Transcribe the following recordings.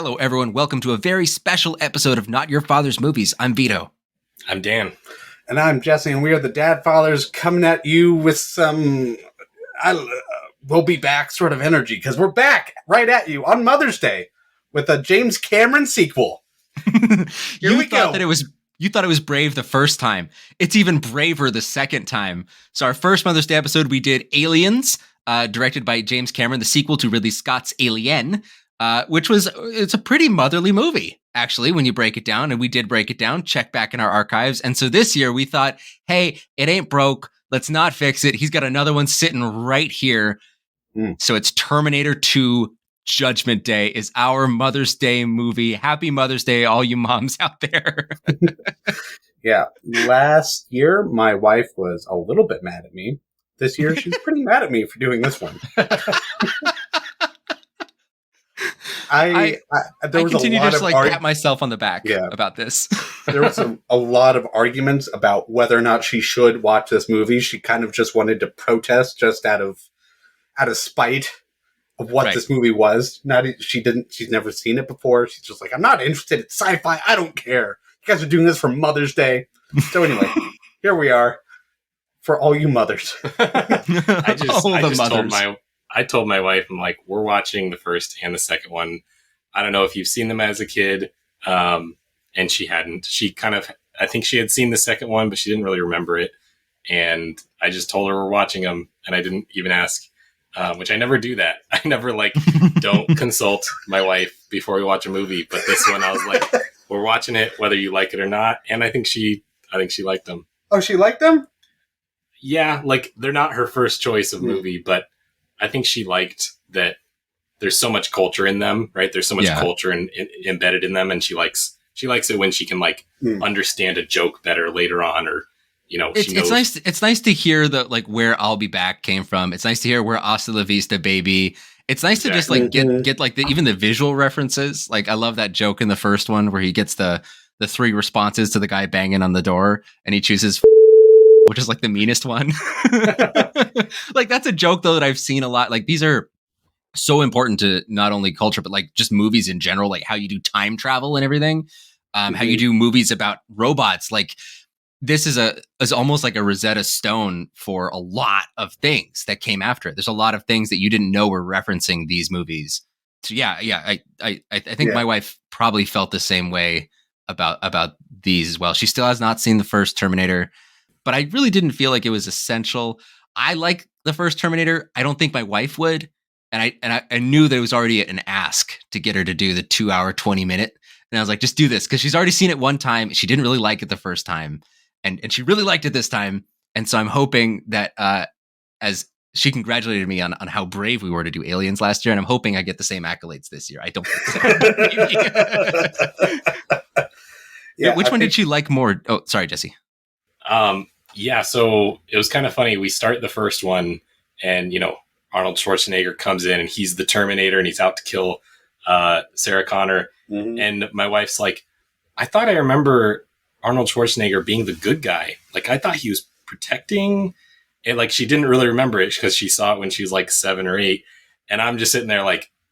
Hello, everyone. Welcome to a very special episode of Not Your Father's Movies. I'm Vito. I'm Dan. And I'm Jesse, and we are the Dad Fathers coming at you with some we'll be back sort of energy, because we're back right at you on Mother's Day with a James Cameron sequel. Here we go. You thought it was brave the first time. It's even braver the second time. So our first Mother's Day episode, we did Aliens, directed by James Cameron, the sequel to Ridley Scott's Alien, it's a pretty motherly movie, actually, when you break it down. And we did break it down, check back in our archives. And so this year we thought, hey, it ain't broke. Let's not fix it. He's got another one sitting right here. So it's Terminator 2 Judgment Day is our Mother's Day movie. Happy Mother's Day, all you moms out there. Yeah. Last year, my wife was a little bit mad at me. This year, she's pretty mad at me for doing this one. I continue to just pat myself on the back about this. There was a lot of arguments about whether or not she should watch this movie. She kind of just wanted to protest just out of spite of what this movie was. She's never seen it before. She's just like, I'm not interested. It's sci-fi. I don't care. You guys are doing this for Mother's Day. So anyway, here we are for all you mothers. I told my wife, I'm like, we're watching the first and the second one. I don't know if you've seen them as a kid. And she hadn't. I think she had seen the second one, but she didn't really remember it. And I just told her we're watching them, and I didn't even ask, which I never do that. I never don't consult my wife before we watch a movie. But this one, I was like, we're watching it, whether you like it or not. And I think she liked them. Oh, she liked them? Yeah, they're not her first choice of movie, but I think she liked that there's so much culture in them, right? There's so much culture embedded in them, and she likes it when she can understand a joke better later on, or she knows. It's nice to hear where I'll Be Back came from. It's nice to hear where Hasta La Vista Baby. It's nice to just get even the visual references. I love that joke in the first one where he gets the three responses to the guy banging on the door, and he chooses which is the meanest one. That's a joke though that I've seen a lot. These are so important to not only culture, but just movies in general, how you do time travel and everything. How you do movies about robots. This is almost like a Rosetta Stone for a lot of things that came after it. There's a lot of things that you didn't know were referencing these movies. So I think my wife probably felt the same way about these as well. She still has not seen the first Terminator, but I really didn't feel like it was essential. I like the first Terminator. I don't think my wife would. And I knew that it was already an ask to get her to do the 2-hour, 20-minute. And I was like, just do this. Because she's already seen it one time. She didn't really like it the first time. And she really liked it this time. And so I'm hoping that as she congratulated me on how brave we were to do Aliens last year. And I'm hoping I get the same accolades this year. I don't think so. Which one did she like more? Oh, sorry, Jesse. So it was kind of funny. We start the first one, and Arnold Schwarzenegger comes in, and he's the Terminator, and he's out to kill Sarah Connor. Mm-hmm. And my wife's like, I thought I remember Arnold Schwarzenegger being the good guy. I thought he was protecting it. She didn't really remember it because she saw it when she was 7 or 8. And I'm just sitting there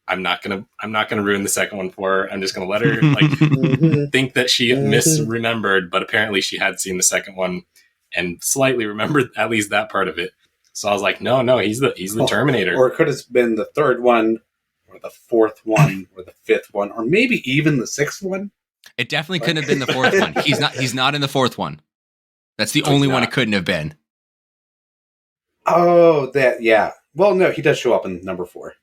I'm not gonna ruin the second one for her. I'm just gonna let her think that she misremembered, but apparently she had seen the second one and slightly remembered at least that part of it. So I was like, no, he's the Terminator. Or it could have been the third one, or the fourth one, or the fifth one, or maybe even the sixth one. It definitely couldn't have been the fourth one. He's not in the fourth one. That's the only one it couldn't have been. Oh, yeah. Well, no, he does show up in number 4.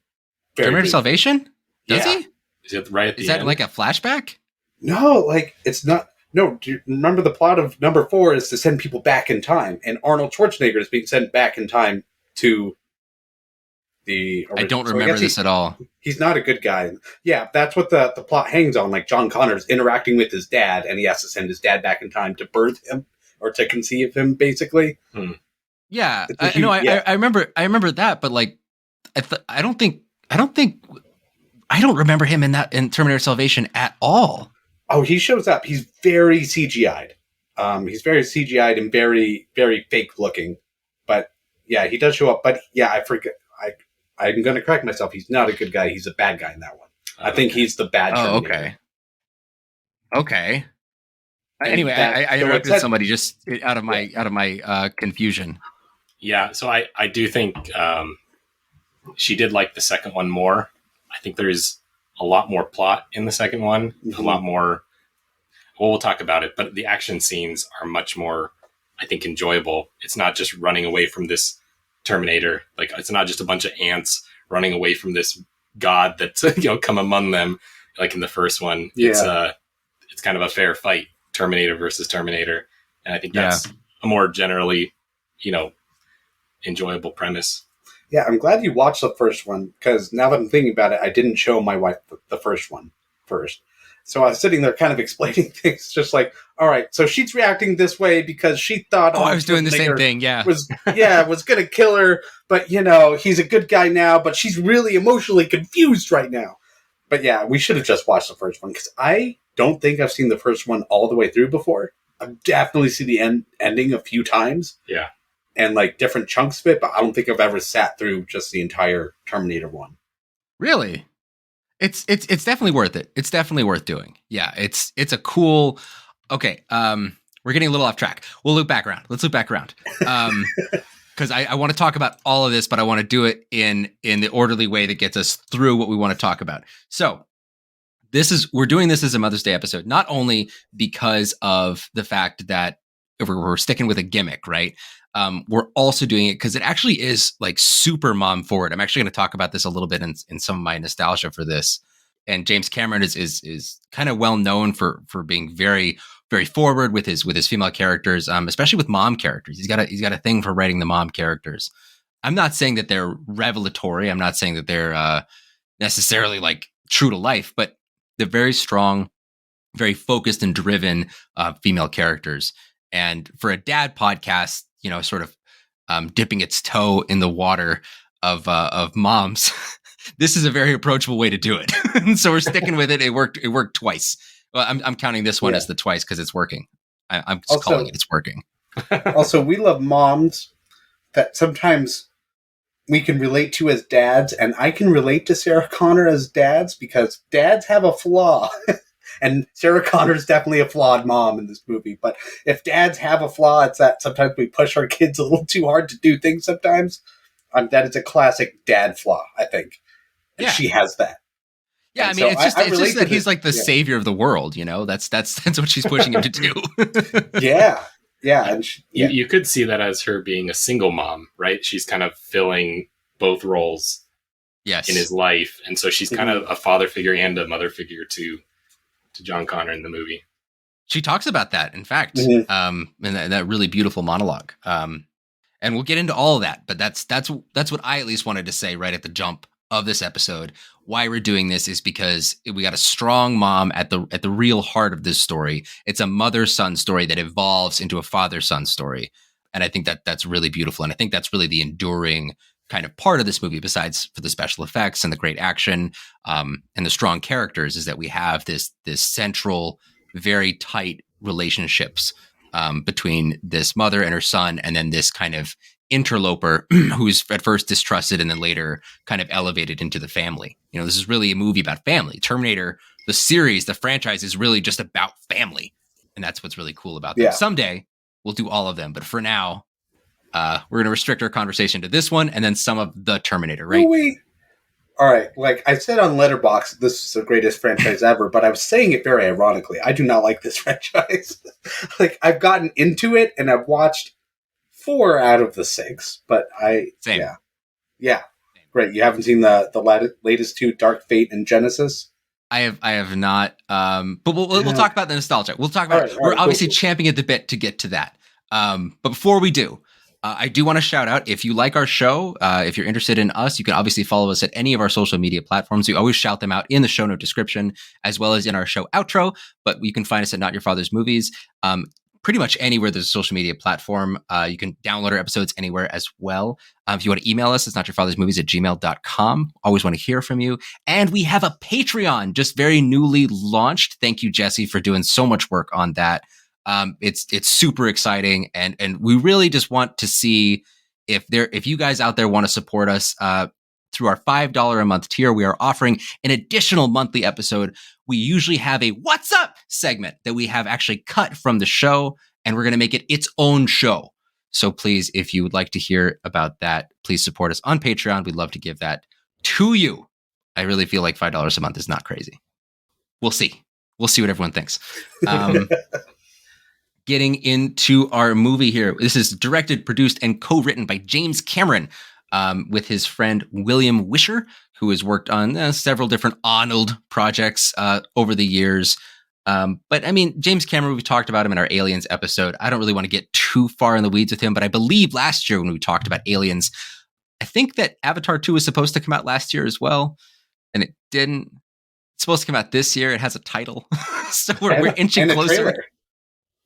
Terminator Salvation? Does he? Is it right at the end? Is that a flashback? No, it's not. No, do you remember the plot of number 4 is to send people back in time, and Arnold Schwarzenegger is being sent back in time to the original. I don't remember this at all. He's not a good guy. Yeah, that's what the plot hangs on. John Connor's interacting with his dad, and he has to send his dad back in time to birth him, or to conceive him, basically. Yeah, I remember that, but I don't remember him in Terminator Salvation at all. Oh, he shows up. He's very CGI'd. He's very CGI'd and very, very fake looking. But he does show up. But I forget. I'm going to correct myself. He's not a good guy. He's a bad guy in that one. I think he's the bad Terminator. Okay. Anyway, I interrupted somebody just out of my confusion. Yeah, so I do think she did like the second one more. I think there's a lot more plot in the second one, a lot more. Well, we'll talk about it, but the action scenes are much more, I think, enjoyable. It's not just running away from this Terminator. Like, it's not just a bunch of ants running away from this god that's come among them, like in the first one. Yeah. It's kind of a fair fight, Terminator versus Terminator, and I think that's a more generally, enjoyable premise. Yeah, I'm glad you watched the first one, because now that I'm thinking about it, I didn't show my wife the first one first. So I was sitting there kind of explaining things, just like, all right, so she's reacting this way because she thought... I was doing the same thing, yeah. was going to kill her, but, he's a good guy now, but she's really emotionally confused right now. But yeah, we should have just watched the first one, because I don't think I've seen the first one all the way through before. I've definitely seen the ending a few times. Yeah. And like different chunks of it, but I don't think I've ever sat through just the entire Terminator one. Really? It's definitely worth it. It's definitely worth doing. Yeah, it's a cool. Okay, we're getting a little off track. We'll loop back around. Let's loop back around. Because I want to talk about all of this, but I want to do it in the orderly way that gets us through what we want to talk about. So we're doing this as a Mother's Day episode, not only because of the fact that we're sticking with a gimmick, right? We're also doing it because it actually is like super mom forward. I'm actually going to talk about this a little bit in some of my nostalgia for this. And James Cameron is kind of well known for being very, very forward with his female characters, especially with mom characters. He's got a thing for writing the mom characters. I'm not saying that they're revelatory. I'm not saying that they're necessarily like true to life, but they're very strong, very focused and driven female characters. And for a dad podcast, sort of dipping its toe in the water of moms, this is a very approachable way to do it. And so we're sticking with it. It worked twice. Well, I'm counting this one as the twice because it's working. I'm just calling it. It's working. Also, we love moms that sometimes we can relate to as dads, and I can relate to Sarah Connor as dads because dads have a flaw. And Sarah Connor's definitely a flawed mom in this movie. But if dads have a flaw, it's that sometimes we push our kids a little too hard to do things sometimes. That is a classic dad flaw, I think. And she has that. Yeah, and I mean, it's just that he's like the savior of the world, That's what she's pushing him to do. Yeah. And you could see that as her being a single mom, right? She's kind of filling both roles in his life. And so she's kind of a father figure and a mother figure to John Connor in the movie. She talks about that, in fact, in that really beautiful monologue. And we'll get into all of that, but that's what I at least wanted to say right at the jump of this episode. Why we're doing this is because we got a strong mom at the real heart of this story. It's a mother-son story that evolves into a father-son story. And I think that's really beautiful. And I think that's really the enduring kind of part of this movie, besides for the special effects and the great action and the strong characters, is that we have this central, very tight relationships between this mother and her son, and then this kind of interloper who's at first distrusted and then later kind of elevated into the family. This is really a movie about family. Terminator, the series, the franchise, is really just about family, and that's what's really cool about them. Yeah. Someday we'll do all of them, but for now, we're going to restrict our conversation to this one and then some of the Terminator, right? All right. Like I said on Letterboxd, this is the greatest franchise ever, but I was saying it very ironically. I do not like this franchise. Like I've gotten into it and I've watched 4 out of the 6, but Same. Yeah. Great. You haven't seen the latest 2, Dark Fate and Genesis? I have not. But we'll talk about the nostalgia. We'll talk about we're obviously champing at the bit to get to that. But before we do, I do want to shout out, if you like our show, if you're interested in us, you can obviously follow us at any of our social media platforms. We always shout them out in the show note description, as well as in our show outro. But you can find us at Not Your Father's Movies. Pretty much anywhere there's a social media platform. You can download our episodes anywhere as well. If you want to email us, it's notyourfathersmovies@gmail.com. Always want to hear from you. And we have a Patreon, just very newly launched. Thank you, Jesse, for doing so much work on that. It's super exciting, and we really just want to see if you guys out there want to support us. through our $5 a month tier, we are offering an additional monthly episode. We usually have a What's Up segment that we have actually cut from the show, and we're going to make it its own show. So please, if you would like to hear about that, please support us on Patreon. We'd love to give that to you. I really feel like $5 a month is not crazy. We'll see. We'll see what everyone thinks. Getting into our movie here. This is directed, produced, and co-written by James Cameron with his friend William Wisher, who has worked on several different Arnold projects over the years. But I mean, James Cameron, we talked about him in our Aliens episode. I don't really want to get too far in the weeds with him, but I believe last year when we talked about Aliens, I think that Avatar 2 was supposed to come out last year as well, and it didn't. It's supposed to come out this year. It has a title. So we're inching closer.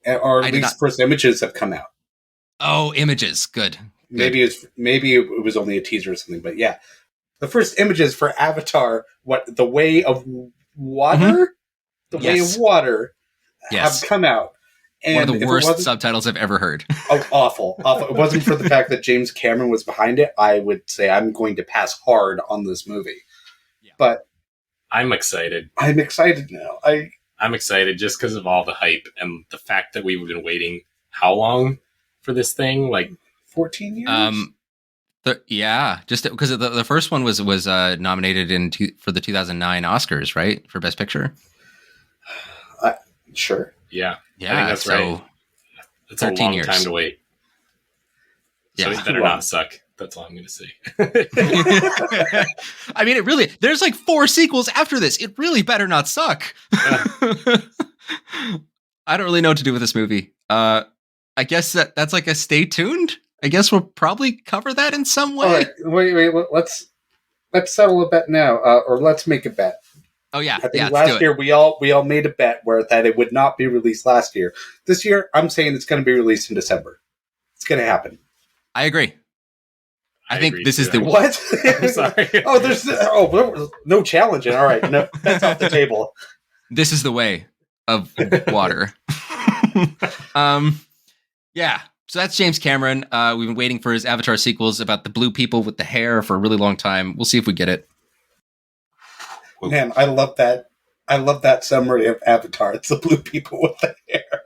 Or at least first images have come out. Oh, images. Good. Maybe it was only a teaser or something, but yeah. The first images for Avatar, The Way of Water? The Way of Water have come out. And one of the worst subtitles I've ever heard. Oh, awful. Awful. It wasn't for the fact that James Cameron was behind it, I would say I'm going to pass hard on this movie. Yeah. But I'm excited. I'm excited now. I'm excited just because of all the hype and the fact that we've been waiting how long for this thing? Like 14 years? Just because the first one was nominated for the 2009 Oscars, right? For Best Picture? Sure. Yeah. Yeah, I think that's right. It's a long time to wait. So it better not suck. That's all I'm going to say. I mean, there's like 4 sequels after this. It really better not suck. Yeah. I don't really know what to do with this movie. I guess that's like a stay tuned. I guess we'll probably cover that in some way. All right, wait. Let's settle a bet now, or let's make a bet. Oh yeah, I think last year we all made a bet that it would not be released last year. This year, I'm saying it's going to be released in December. It's going to happen. I agree. I think this is the what? I'm sorry. There's no challenging. All right, no, that's off the table. This is the way of water. Yeah. So that's James Cameron. We've been waiting for his Avatar sequels about the blue people with the hair for a really long time. We'll see if we get it. Man, I love that. I love that summary of Avatar. It's the blue people with the hair.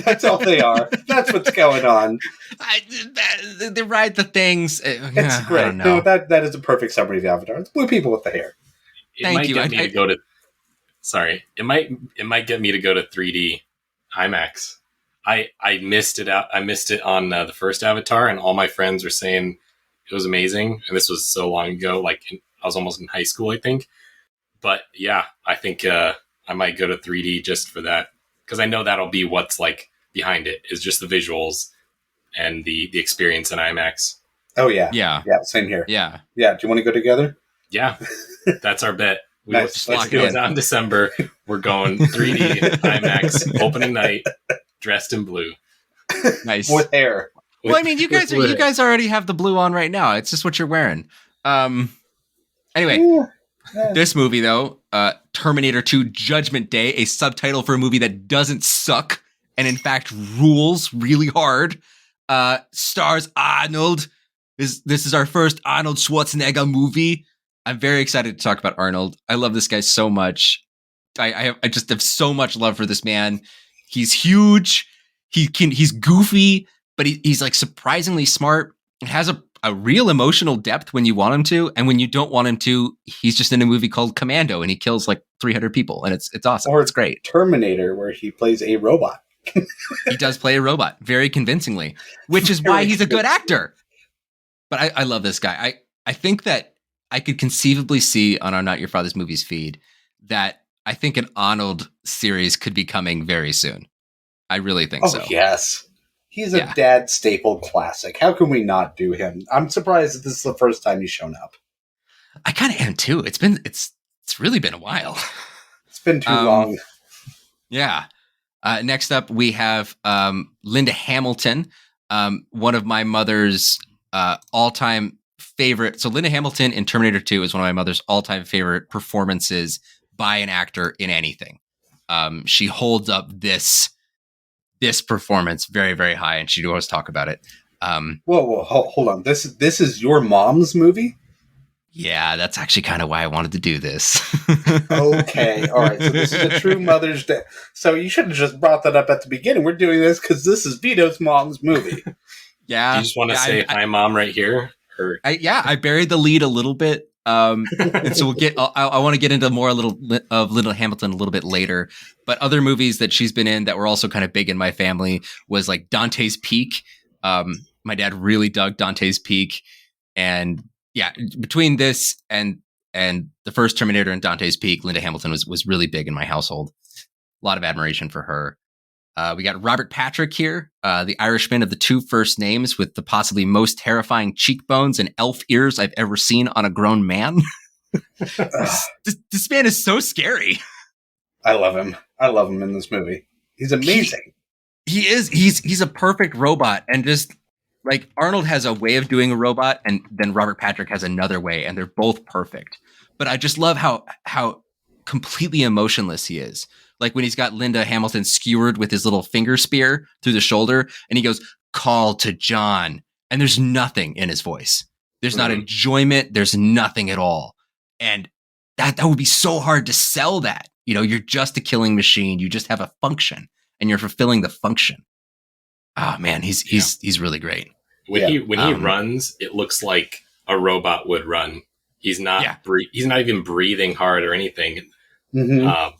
That's all they are. That's what's going on. They ride the things. It's great. I don't know. No, that is a perfect summary of Avatar. It's blue people with the hair. Thank you. It might get me to go to 3D IMAX. I missed it out. I missed it on the first Avatar, and all my friends were saying it was amazing. And this was so long ago. I was almost in high school, I think. But yeah, I think I might go to 3D just for that, because I know that'll be what's behind it is just the visuals and the experience in IMAX. Oh yeah, same here. Yeah. Do you want to go together? Yeah, that's our bet. Let's do it on December. We're going 3D IMAX opening night, dressed in blue. Nice with hair. Well, I mean, you guys already have the blue on right now. It's just what you're wearing. Anyway. Ooh. This movie, though, Terminator 2 Judgment Day, a subtitle for a movie that doesn't suck and, in fact, rules really hard, stars Arnold. This is our first Arnold Schwarzenegger movie. I'm very excited to talk about Arnold. I love this guy so much. I just have so much love for this man. He's huge. He's goofy, but he's surprisingly smart. It has a real emotional depth when you want him to, and when you don't want him to, he's just in a movie called Commando and he kills 300 people, and it's awesome. Or it's great. Terminator, where he plays a robot. He does play a robot very convincingly, which is why he's a good actor. But I love this guy. I think that I could conceivably see on our Not Your Father's Movies feed that I think an Arnold series could be coming very soon. I really think so. Yes. He's a dad staple classic. How can we not do him? I'm surprised that this is the first time he's shown up. I kind of am too. It's really been a while. It's been too long. Yeah. Next up, we have Linda Hamilton, one of my mother's all-time favorite. So Linda Hamilton in Terminator 2 is one of my mother's all-time favorite performances by an actor in anything. She holds up this performance very, very high, and she'd always talk about it. Whoa, hold on. This is your mom's movie? Yeah, that's actually kind of why I wanted to do this. Okay, all right. So this is a true Mother's Day. So you should have just brought that up at the beginning. We're doing this because this is Vito's mom's movie. Yeah. Do you just want to say hi, Mom, right here? Or I buried the lead a little bit. And so we'll get. I want to get into more of Little Hamilton a little bit later. But other movies that she's been in that were also kind of big in my family was like Dante's Peak. My dad really dug Dante's Peak, and yeah, between this and the first Terminator and Dante's Peak, Linda Hamilton was really big in my household. A lot of admiration for her. We got Robert Patrick here, the Irishman of the two first names with the possibly most terrifying cheekbones and elf ears I've ever seen on a grown man. This man is so scary. I love him. I love him in this movie. He's amazing. He is. He's a perfect robot. And just like Arnold has a way of doing a robot, and then Robert Patrick has another way, and they're both perfect. But I just love how completely emotionless he is. Like when he's got Linda Hamilton skewered with his little finger spear through the shoulder, and he goes, "Call to John." And there's nothing in his voice. There's not enjoyment. There's nothing at all. And that would be so hard to sell that. You know, you're just a killing machine. You just have a function, and you're fulfilling the function. Oh man, he's really great. When he runs, it looks like a robot would run. He's not he's not even breathing hard or anything. Mm-hmm.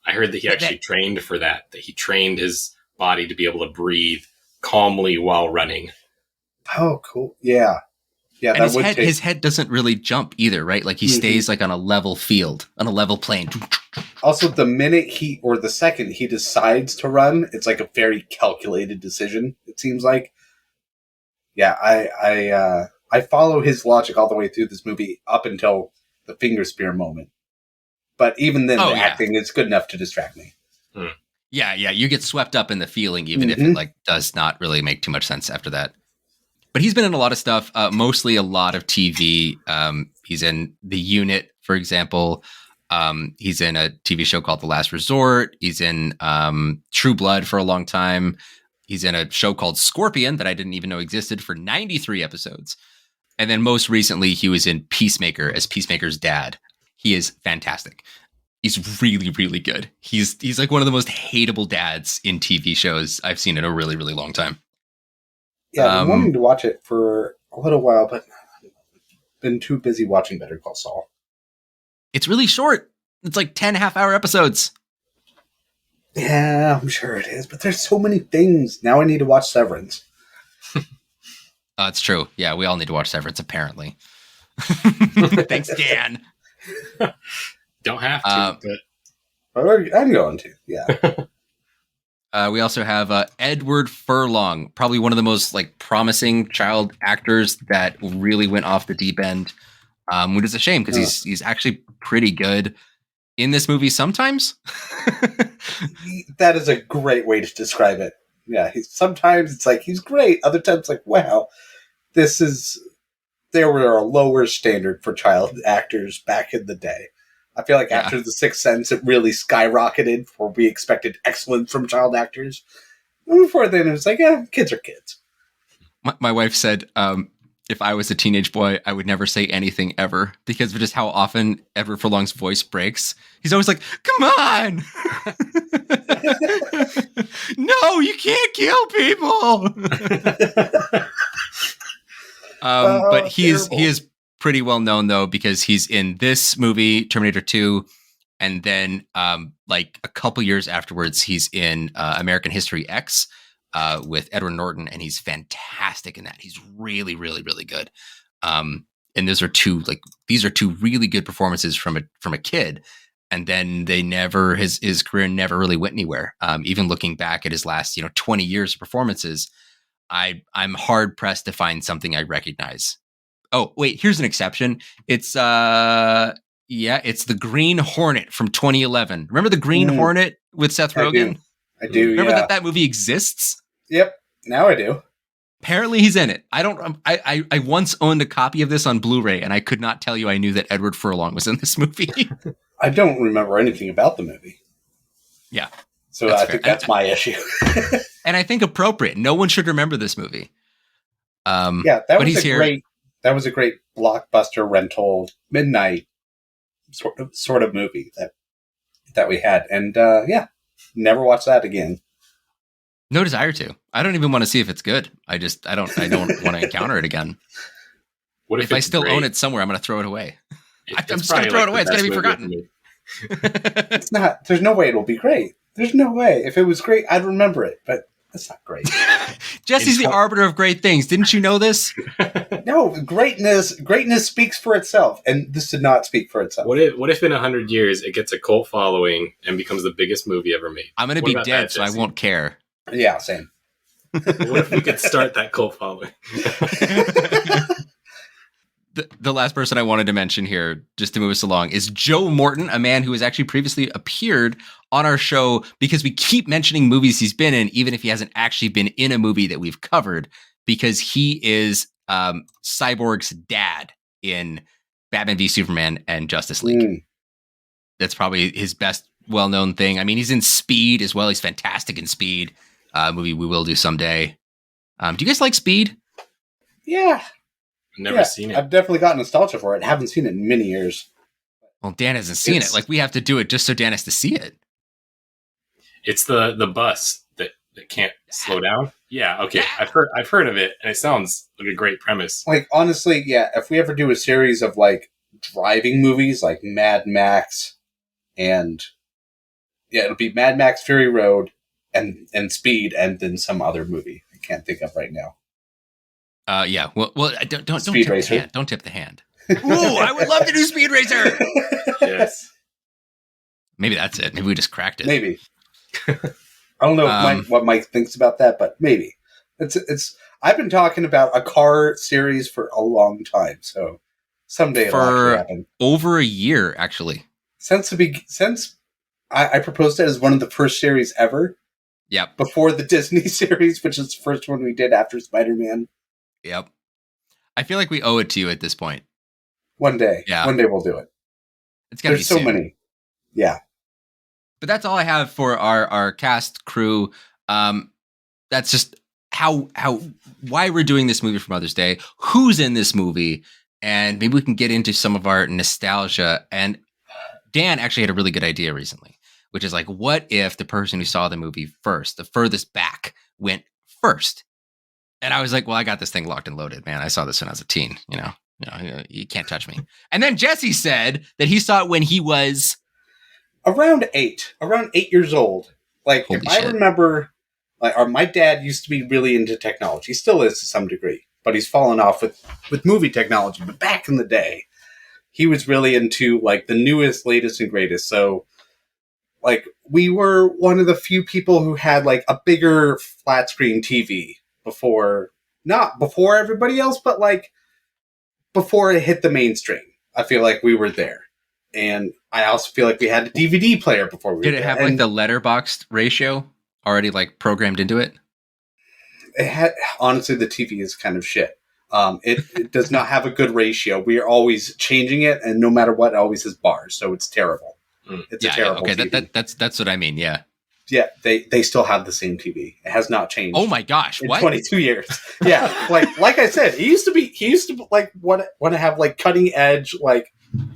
I heard that he actually trained for that he trained his body to be able to breathe calmly while running. Oh, cool. Yeah. Yeah. And his head doesn't really jump either, right? Like he stays like on a level field, on a level plane. Also, the minute the second he decides to run, it's like a very calculated decision, it seems like. Yeah, I follow his logic all the way through this movie up until the finger spear moment. But even then, acting is good enough to distract me. Yeah, you get swept up in the feeling, even if it like does not really make too much sense after that. But he's been in a lot of stuff, mostly a lot of TV. He's in The Unit, for example. He's in a TV show called The Last Resort. He's in True Blood for a long time. He's in a show called Scorpion that I didn't even know existed for 93 episodes. And then most recently, he was in Peacemaker as Peacemaker's dad. He is fantastic. He's really, really good. He's like one of the most hateable dads in TV shows I've seen in a really, really long time. Yeah, I've been wanting to watch it for a little while, but been too busy watching Better Call Saul. It's really short. It's like 10 half-hour episodes. Yeah, I'm sure it is, but there's so many things. Now I need to watch Severance. It's true. Yeah, we all need to watch Severance, apparently. Thanks, Dan. Don't have to, but I'm going to, yeah. We also have Edward Furlong, probably one of the most like promising child actors that really went off the deep end, which is a shame because he's actually pretty good in this movie sometimes. That is a great way to describe it. Yeah, sometimes it's like he's great, other times it's like, wow, there were a lower standard for child actors back in the day. I feel like after The Sixth Sense, it really skyrocketed where we expected excellence from child actors. And before then, it was like, kids are kids. My wife said, if I was a teenage boy, I would never say anything ever because of just how often Edward Furlong's voice breaks. He's always like, come on! No, you can't kill people! But he is pretty well known though because he's in this movie Terminator 2, and then like a couple years afterwards he's in American History X with Edward Norton, and he's fantastic in that. He's really, really, really good. And these are two really good performances from a kid, and then his career never really went anywhere. Even looking back at his last 20 years of performances, I'm hard pressed to find something I recognize. Oh, wait, here's an exception. It's it's the Green Hornet from 2011. Remember the Green Hornet with Seth Rogen? I do. Remember that movie exists? Yep. Now I do. Apparently he's in it. I once owned a copy of this on Blu-ray, and I could not tell you I knew that Edward Furlong was in this movie. I don't remember anything about the movie. Yeah. So I think that's my issue. And I think appropriate. No one should remember this movie. That was a great That was a great blockbuster rental midnight sort of movie that we had, and never watched that again. No desire to. I don't even want to see if it's good. I don't want to encounter it again. What if I still own it somewhere? I'm going to throw it away. I'm just going to throw it away. It's going to be forgotten. It's not. There's no way it'll be great. There's no way. If it was great, I'd remember it, but it's not great. Jesse's the arbiter of great things. Didn't you know this? No, greatness speaks for itself, and this did not speak for itself. What if in 100 years it gets a cult following and becomes the biggest movie ever made? I'm going to be dead, so I won't care. Yeah, same. What if we could start that cult following? The last person I wanted to mention here, just to move us along, is Joe Morton, a man who has actually previously appeared on our show because we keep mentioning movies he's been in, even if he hasn't actually been in a movie that we've covered, because he is Cyborg's dad in Batman v Superman and Justice League. That's probably his best well-known thing. I mean, he's in Speed as well. He's fantastic in Speed, movie we will do someday. Do you guys like Speed? Yeah. Never seen it. I've definitely got nostalgia for it. Haven't seen it in many years. Well, Dan hasn't seen it. Like, we have to do it just so Dan has to see it. It's the bus that can't slow down. Yeah, okay. Yeah. I've heard of it, and it sounds like a great premise. Like, honestly, yeah, if we ever do a series of like driving movies like Mad Max and it'll be Mad Max Fury Road and Speed and then some other movie I can't think of right now. Yeah. Well, don't tip the hand. Don't tip the hand. Ooh, I would love to do Speed Racer. Yes. Maybe that's it. Maybe we just cracked it. Maybe. I don't know what Mike thinks about that, but maybe it's. I've been talking about a car series for a long time, so someday it'll actually happen. Over a year, actually. Since I proposed it as one of the first series ever. Yep. Before the Disney series, which is the first one we did after Spider-Man. Yep. I feel like we owe it to you at this point. One day. Yeah. One day we'll do it. It's gotta There's so many. Yeah. But that's all I have for our cast crew. That's just why we're doing this movie for Mother's Day, who's in this movie, and maybe we can get into some of our nostalgia. And Dan actually had a really good idea recently, which is like, what if the person who saw the movie first, the furthest back, went first? And I was like, well, I got this thing locked and loaded, man. I saw this when I was a teen, you can't touch me. And then Jesse said that he saw it when he was around 8 years old. Like, Holy if shit. I remember, my dad used to be really into technology. He still is to some degree, but he's fallen off with movie technology. But back in the day, he was really into like the newest, latest, and greatest. So, like, we were one of the few people who had like a bigger flat screen TV not before everybody else, but like before it hit the mainstream. I feel like we were there. And I also feel like we had a DVD player before we were there. Did it have like the letterboxed ratio already like programmed into it? It had, honestly, the TV is kind of shit. It does not have a good ratio. We are always changing it, and no matter what, it always has bars, so it's terrible. It's a terrible okay, TV. that's what I mean, yeah. Yeah, they still have the same TV. It has not changed. Oh my gosh, in what? 22 years. Yeah, like I said, he used to like want to have like cutting edge like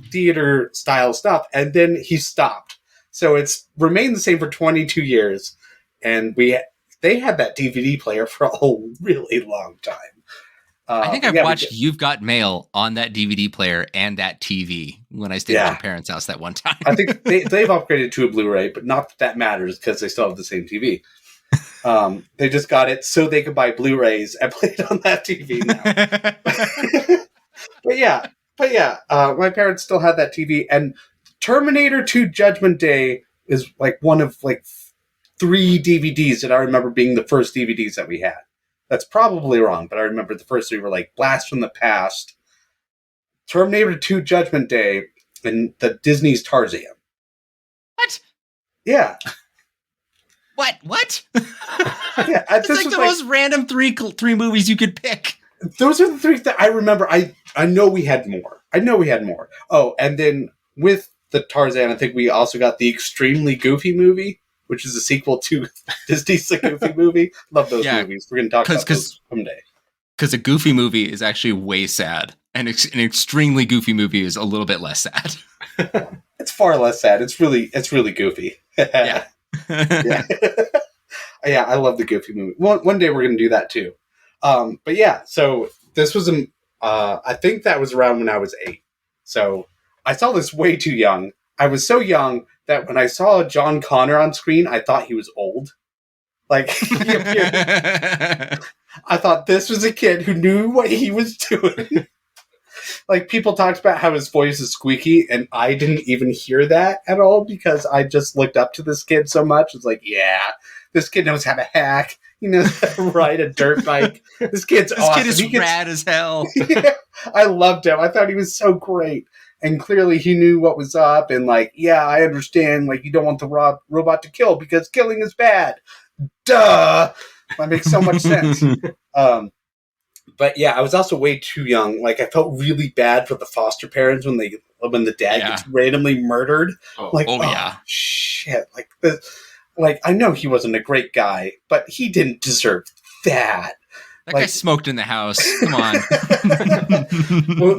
theater style stuff, and then he stopped. So it's remained the same for 22 years, and they had that DVD player for a really long time. I think I've watched You've Got Mail on that DVD player and that TV when I stayed at my parents' house that one time. I think they've upgraded to a Blu-ray, but not that matters because they still have the same TV. They just got it so they could buy Blu-rays and play it on that TV now. But yeah, my parents still had that TV, and Terminator 2 Judgment Day is like one of like 3 DVDs that I remember being the first DVDs that we had. That's probably wrong, but I remember the first 3 were like Blast from the Past, Terminator 2 Judgment Day, and the Disney's Tarzan. What? Yeah. What? Yeah, it's like the most random three movies you could pick. Those are the 3 that I remember. I know we had more. Oh, and then with the Tarzan, I think we also got the Extremely Goofy movie, which is a sequel to Disney's The Goofy movie. Love those movies. We're going to talk about those someday. Because a goofy movie is actually way sad, and an extremely goofy movie is a little bit less sad. It's far less sad. It's really goofy. Yeah. Yeah. Yeah, I love the Goofy movie. One day we're going to do that too. But yeah, so this was, I think that was around when I was 8. So I saw this way too young. I was so young that when I saw John Connor on screen, I thought he was old. Like, he appeared. I thought this was a kid who knew what he was doing. Like, people talked about how his voice is squeaky, and I didn't even hear that at all because I just looked up to this kid so much. It's like, yeah, this kid knows how to hack. He knows how to ride a dirt bike. This kid's awesome. This kid is rad as hell. Yeah, I loved him. I thought he was so great. And clearly he knew what was up. And like, yeah, I understand. Like, you don't want the robot to kill because killing is bad. Duh. That makes so much sense. But yeah, I was also way too young. Like, I felt really bad for the foster parents when the dad gets randomly murdered. Yeah. Shit. Like, I know he wasn't a great guy, but he didn't deserve that. That guy smoked in the house. Come on.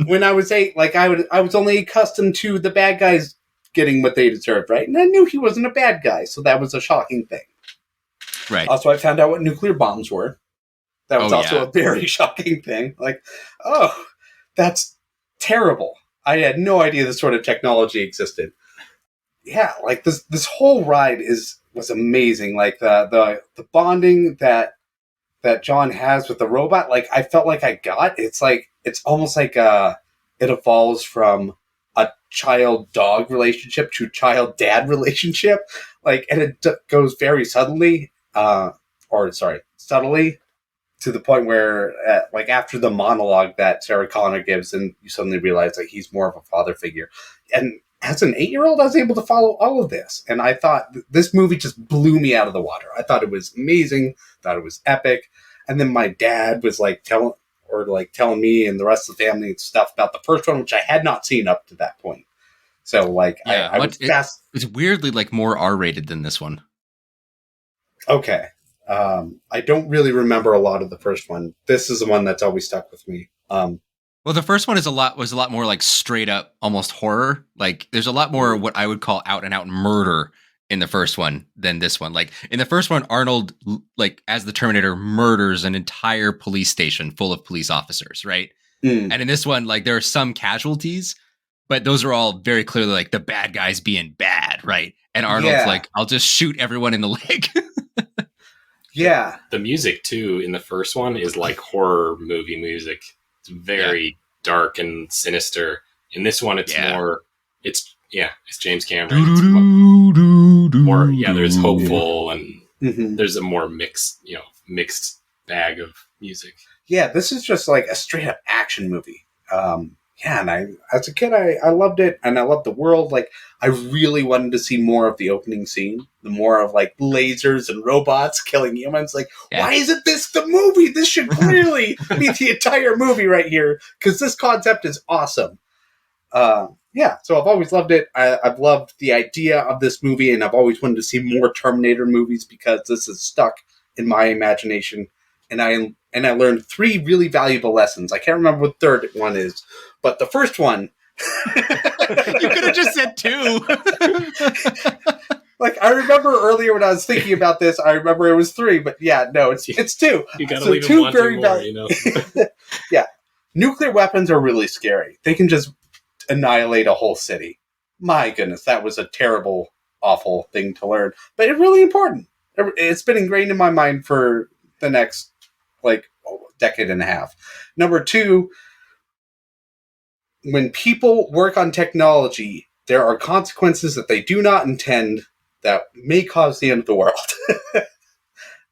When I was 8, like, I was only accustomed to the bad guys getting what they deserved, right? And I knew he wasn't a bad guy, so that was a shocking thing. Right. Also, I found out what nuclear bombs were. That was also a very shocking thing. Like, oh, that's terrible. I had no idea this sort of technology existed. Yeah, like this whole ride was amazing. Like the bonding that John has with the robot, like I felt like I got. It's almost like it evolves from a child-dog relationship to child-dad relationship. Like, and it goes very subtly, subtly, to the point where, like, after the monologue that Sarah Connor gives, and you suddenly realize, like, he's more of a father figure. And as an 8-year-old, I was able to follow all of this. And I thought this movie just blew me out of the water. I thought it was amazing. Thought it was epic. And then my dad was telling me and the rest of the family stuff about the first one, which I had not seen up to that point. So, like, I was fast. It's weirdly, like, more R-rated than this one. Okay. I don't really remember a lot of the first one. This is the one that's always stuck with me. Well, the first one was a lot more like straight up almost horror. Like, there's a lot more what I would call out and out murder in the first one than this one. Like, in the first one, Arnold, like, as the Terminator, murders an entire police station full of police officers, right? And in this one, like, there are some casualties, but those are all very clearly like the bad guys being bad, right? And Arnold's like, I'll just shoot everyone in the leg. Yeah. The music, too, in the first one is like horror movie music. It's very dark and sinister. In this one, it's more... It's James Cameron. There's hopeful and there's a more mixed bag of music. Yeah, this is just like a straight up action movie. And as a kid, I loved it, and I loved the world. Like, I really wanted to see more of the opening scene, the more of like lasers and robots killing humans. Like, why isn't this the movie? This should really be the entire movie right here, because this concept is awesome. So I've always loved it. I've loved the idea of this movie, and I've always wanted to see more Terminator movies because this is stuck in my imagination. And I learned 3 really valuable lessons. I can't remember what the third one is, but the first one... You could have just said 2. Like, I remember earlier when I was thinking about this, I remember it was 3, but it's 2. You gotta leave them wanting more, you know? Yeah. Nuclear weapons are really scary. They can just annihilate a whole city. My goodness, that was a terrible, awful thing to learn. But it's really important. It's been ingrained in my mind for the next, decade and a half. Number 2, when people work on technology, there are consequences that they do not intend that may cause the end of the world.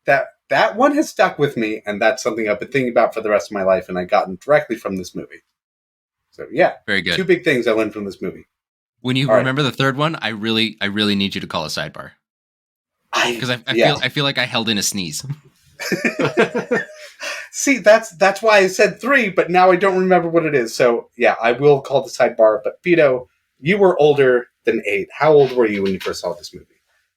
That one has stuck with me, and that's something I've been thinking about for the rest of my life, and I gotten directly from this movie. So, yeah. Very good. 2 big things I learned from this movie. When you remember the third one, I really need you to call a sidebar. Because I feel like I held in a sneeze. See, that's why I said 3, but now I don't remember what it is. So, yeah, I will call the sidebar. But, Vito, you were older than 8. How old were you when you first saw this movie?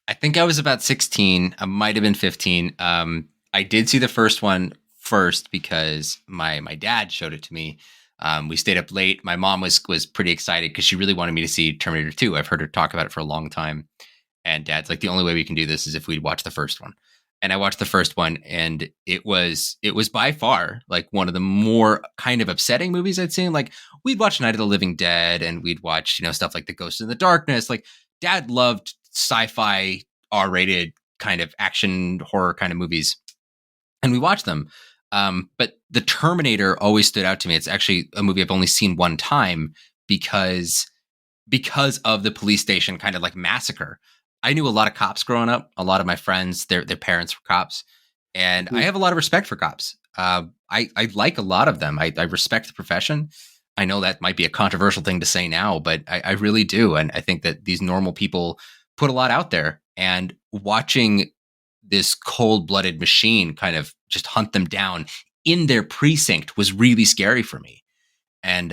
I think I was about 16. I might have been 15. I did see the first one first because my dad showed it to me. We stayed up late. My mom was pretty excited because she really wanted me to see Terminator 2. I've heard her talk about it for a long time. And Dad's like, the only way we can do this is if we watch the first one. And I watched the first one, and it was by far like one of the more kind of upsetting movies I'd seen. Like, we'd watch Night of the Living Dead, and we'd watch, stuff like The Ghost in the Darkness. Like, Dad loved sci-fi, R-rated kind of action horror kind of movies, and we watched them. But The Terminator always stood out to me. It's actually a movie I've only seen one time because of the police station kind of like massacre. I knew a lot of cops growing up. A lot of my friends, their parents were cops, and I have a lot of respect for cops. I like a lot of them. I respect the profession. I know that might be a controversial thing to say now, but I really do. And I think that these normal people put a lot out there, and watching this cold-blooded machine kind of just hunt them down in their precinct was really scary for me. And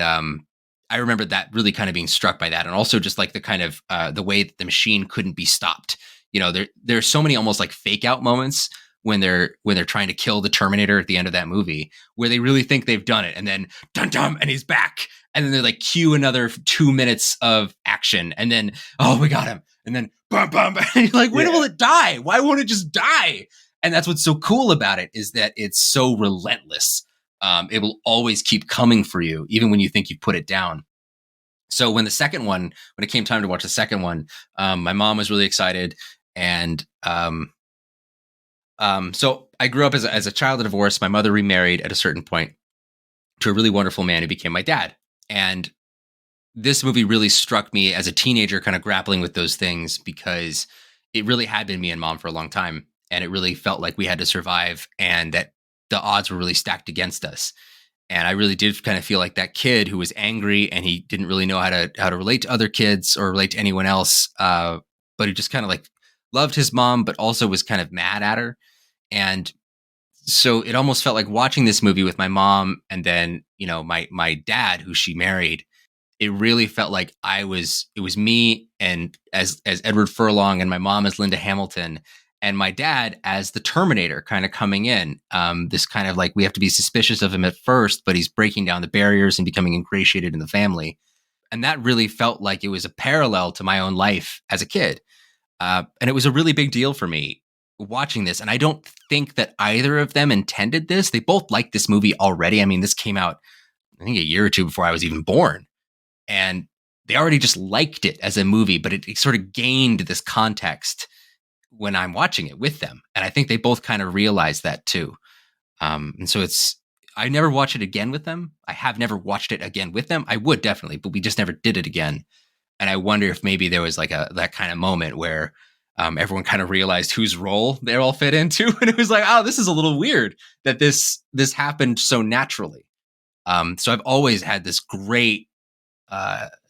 I remember that really kind of being struck by that. And also just like the kind of the way that the machine couldn't be stopped. There's so many almost like fake out moments when they're trying to kill the Terminator at the end of that movie, where they really think they've done it, and then dun dun, and he's back, and then they like cue another 2 minutes of action, and then we got him, and then bum bum, and you're like, when will it die? Why won't it just die? And that's what's so cool about it, is that it's so relentless. It will always keep coming for you, even when you think you put it down. So when it came time to watch the second one, my mom was really excited, and so I grew up as a child of divorce. My mother remarried at a certain point to a really wonderful man who became my dad. And this movie really struck me as a teenager, kind of grappling with those things, because it really had been me and Mom for a long time. And it really felt like we had to survive, and that the odds were really stacked against us. And I really did kind of feel like that kid who was angry, and he didn't really know how to relate to other kids or relate to anyone else. But he just kind of like loved his mom, but also was kind of mad at her. And so it almost felt like watching this movie with my mom, and then, my dad, who she married. It really felt like it was me, and as Edward Furlong, and my mom as Linda Hamilton, and my dad as the Terminator kind of coming in. This kind of like, we have to be suspicious of him at first, but he's breaking down the barriers and becoming ingratiated in the family. And that really felt like it was a parallel to my own life as a kid. And it was a really big deal for me watching this. And I don't think that either of them intended this. They both liked this movie already. I mean, this came out, I think, a year or two before I was even born. And they already just liked it as a movie, but it sort of gained this context when I'm watching it with them. And I think they both kind of realized that too. And so I never watch it again with them. I have never watched it again with them. I would definitely, but we just never did it again. And I wonder if maybe there was like that kind of moment where everyone kind of realized whose role they all fit into. And it was like, oh, this is a little weird that this happened so naturally. So I've always had this great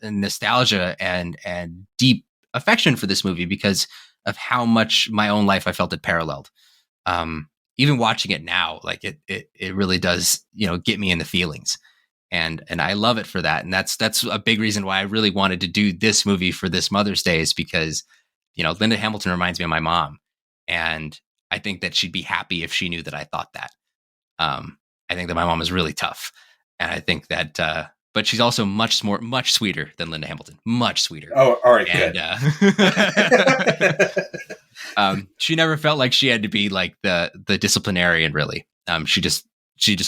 nostalgia and deep affection for this movie because of how much my own life I felt it paralleled. Even watching it now, like it really does, get me in the feelings. And I love it for that. And that's a big reason why I really wanted to do this movie for this Mother's Day, is because, Linda Hamilton reminds me of my mom. And I think that she'd be happy if she knew that I thought that. I think that my mom is really tough. And I think that, but she's also much sweeter than Linda Hamilton. Much sweeter. Oh, all right. And, good. She never felt like she had to be like the disciplinarian, really. She just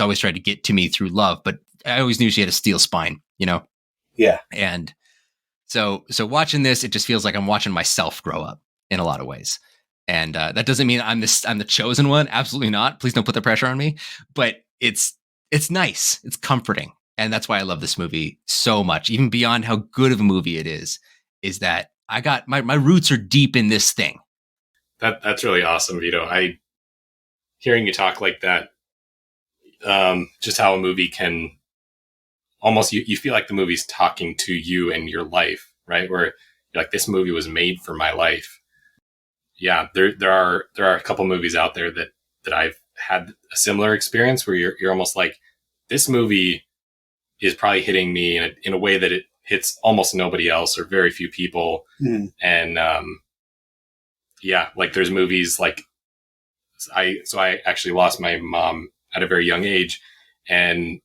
always tried to get to me through love, but I always knew she had a steel spine, Yeah. And so watching this, it just feels like I'm watching myself grow up in a lot of ways. And that doesn't mean I'm the chosen one. Absolutely not. Please don't put the pressure on me. But it's nice. It's comforting. And that's why I love this movie so much, even beyond how good of a movie it is that I got my roots are deep in this thing. That's really awesome, Vito. Hearing you talk like that, just how a movie can almost, you feel like the movie's talking to you and your life, right? Where you're like, this movie was made for my life. Yeah, there are a couple movies out there that I've had a similar experience where you're almost like, this movie is probably hitting me in a way that it hits almost nobody else or very few people. Mm. And yeah, like there's movies like I actually lost my mom at a very young age. And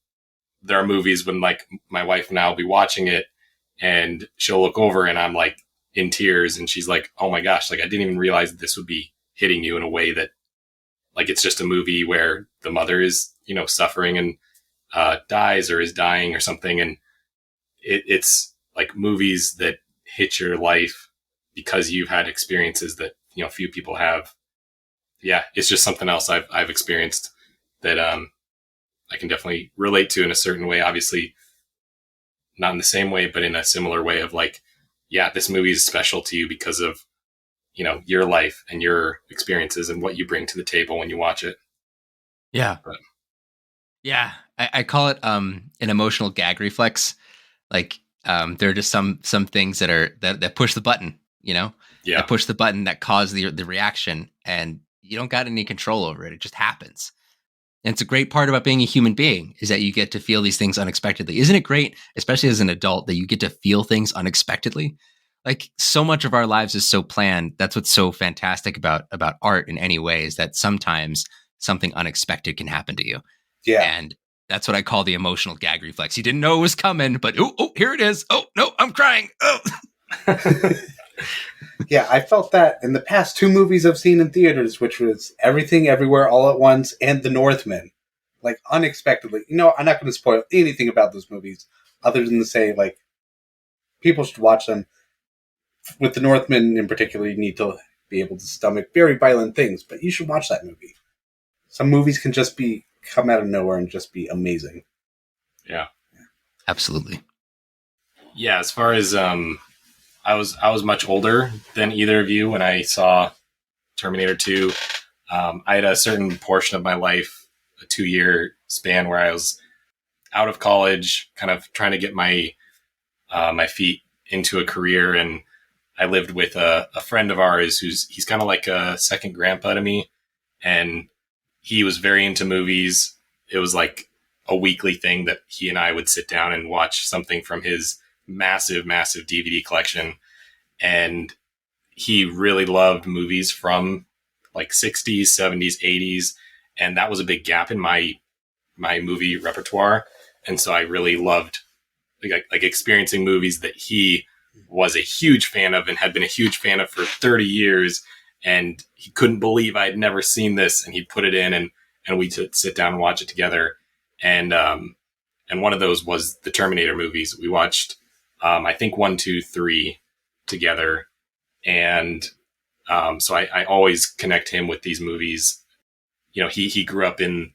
there are movies when like my wife and I will be watching it and she'll look over and I'm like in tears and she's like, oh my gosh, like I didn't even realize that this would be hitting you in a way that like it's just a movie where the mother is, suffering and dies or is dying or something. And it's like movies that hit your life because you've had experiences that, few people have. Yeah, it's just something else I've experienced that I can definitely relate to in a certain way. Obviously, not in the same way, but in a similar way of like, yeah, this movie is special to you because of, your life and your experiences and what you bring to the table when you watch it. Yeah. But, yeah. I call it an emotional gag reflex. Like there are just some things that push the button, Yeah. that push the button that cause the reaction, and you don't got any control over it. It just happens. And it's a great part about being a human being is that you get to feel these things unexpectedly. Isn't it great, especially as an adult, that you get to feel things unexpectedly? Like so much of our lives is so planned. That's what's so fantastic about art in any way, is that sometimes something unexpected can happen to you. Yeah. And that's what I call the emotional gag reflex. You didn't know it was coming, but oh, here it is. Oh, no, I'm crying. Oh. Yeah, I felt that in the past 2 movies I've seen in theaters, which was Everything Everywhere All at Once and The Northman. Like, unexpectedly. I'm not going to spoil anything about those movies other than to say, like, people should watch them. With The Northman in particular, you need to be able to stomach very violent things, but you should watch that movie. Some movies can just come out of nowhere and just be amazing. Yeah. Absolutely. Yeah, as far as I was much older than either of you when I saw Terminator 2. I had a certain portion of my life, a 2-year span, where I was out of college, kind of trying to get my my feet into a career, and I lived with a friend of ours he's kind of like a second grandpa to me, and he was very into movies. It was like a weekly thing that he and I would sit down and watch something from his massive DVD collection. And he really loved movies from like 60s, 70s, 80s. And that was a big gap in my movie repertoire. And so I really loved like experiencing movies that he was a huge fan of and had been a huge fan of for 30 years. And he couldn't believe I had never seen this. And he'd put it in and we'd sit down and watch it together. And one of those was the Terminator movies. We watched, I think 1, 2, 3 together. And so I always connect him with these movies. He grew up in,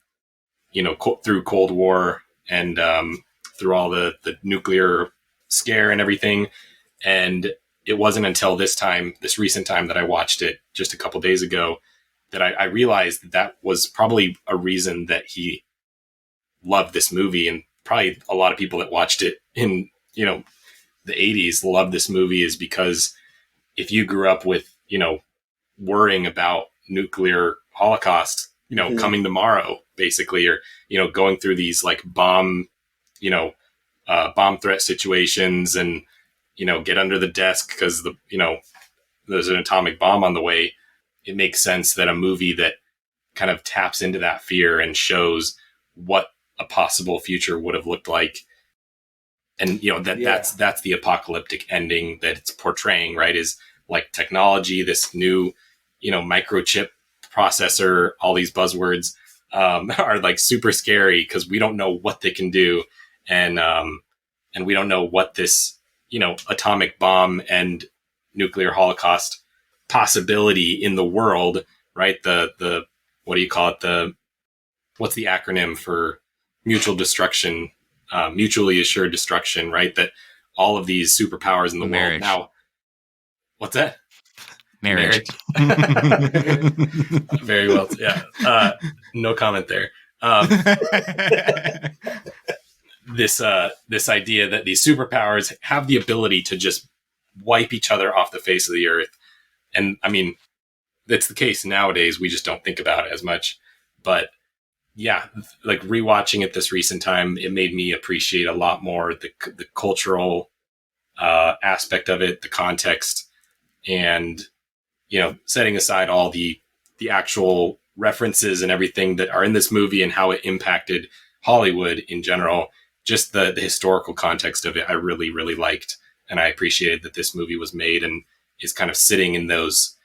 through Cold War and through all the nuclear scare and everything. And it wasn't until this recent time that I watched it just a couple days ago that I realized that was probably a reason that he loved this movie. And probably a lot of people that watched it in, the 80s loved this movie, is because if you grew up with, worrying about nuclear holocaust, coming tomorrow, basically, or, going through these like bomb threat situations and, get under the desk because there's an atomic bomb on the way. It makes sense that a movie that kind of taps into that fear and shows what a possible future would have looked like. And, that's the apocalyptic ending that it's portraying, right? Is like technology, this new, microchip processor, all these buzzwords are like super scary because we don't know what they can do. And we don't know what this, atomic bomb and nuclear holocaust possibility in the world, right? The what do you call it? What's the acronym for mutually assured destruction, right? That all of these superpowers in the world now. What's that? Marriage. Very well. Yeah. No comment there. This idea that these superpowers have the ability to just wipe each other off the face of the earth. And I mean, that's the case nowadays. We just don't think about it as much. But yeah, like rewatching it this recent time, it made me appreciate a lot more the cultural aspect of it, the context, and setting aside all the actual references and everything that are in this movie and how it impacted Hollywood in general. Just the historical context of it, I really, really liked. And I appreciated that this movie was made and is kind of sitting in those,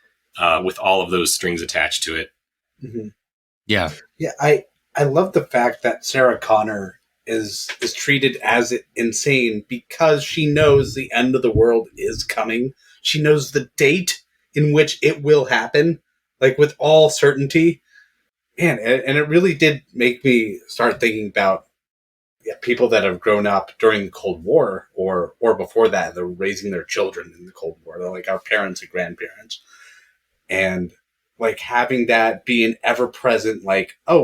with all of those strings attached to it. Mm-hmm. Yeah. Yeah. I love the fact that Sarah Connor is treated as insane because she knows the end of the world is coming. She knows the date in which it will happen, like with all certainty. Man, and it really did make me start thinking about people that have grown up during the Cold War or before that. They're raising their children in the Cold War. They're like our parents and grandparents. And like having that be an ever present, like, oh,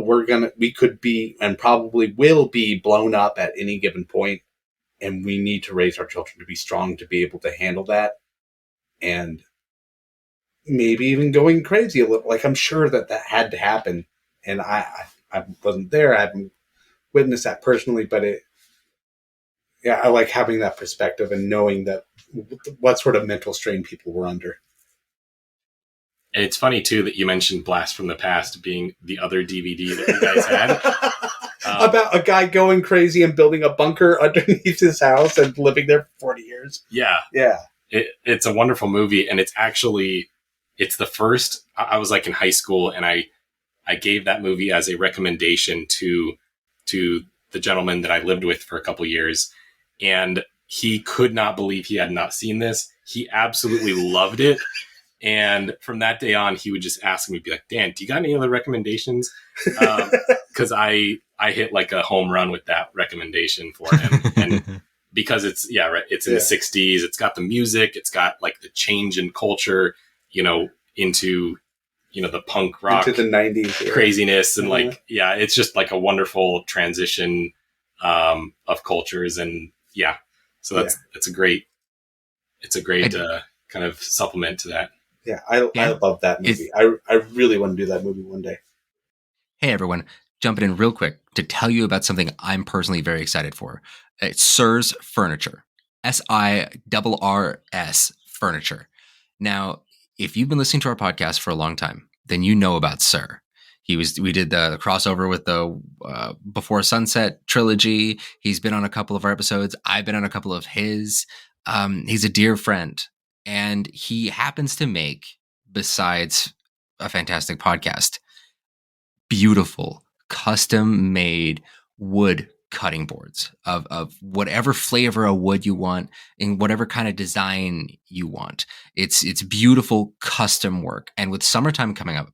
we could be and probably will be blown up at any given point, and we need to raise our children to be strong to be able to handle that. And maybe even going crazy a little. Like, I'm sure that had to happen. And I wasn't there. I haven't witnessed that personally, but I like having that perspective and knowing that what sort of mental strain people were under. And it's funny, too, that you mentioned Blast from the Past being the other DVD that you guys had. About a guy going crazy and building a bunker underneath his house and living there for 40 years. Yeah. Yeah. It's a wonderful movie. And it's the first, I was like in high school, and I gave that movie as a recommendation to the gentleman that I lived with for a couple years. And he could not believe he had not seen this. He absolutely loved it. And from that day on, he would just ask me, be like, Dan, do you got any other recommendations? Because I hit like a home run with that recommendation for him. And because it's in the 60s, it's got the music, it's got like the change in culture, into, the punk rock, into the 90s craziness. And it's just like a wonderful transition of cultures. And so it's a great kind of supplement to that. Yeah, I love that movie. I really want to do that movie one day. Hey, everyone. Jumping in real quick to tell you about something I'm personally very excited for. It's Sir's Furniture. SIRRS Furniture. Now, if you've been listening to our podcast for a long time, then you know about Sir. We did the crossover with the Before Sunset trilogy. He's been on a couple of our episodes. I've been on a couple of his. He's a dear friend. And he happens to make, besides a fantastic podcast, beautiful, custom-made wood cutting boards of whatever flavor of wood you want in whatever kind of design you want. It's beautiful custom work. And with summertime coming up,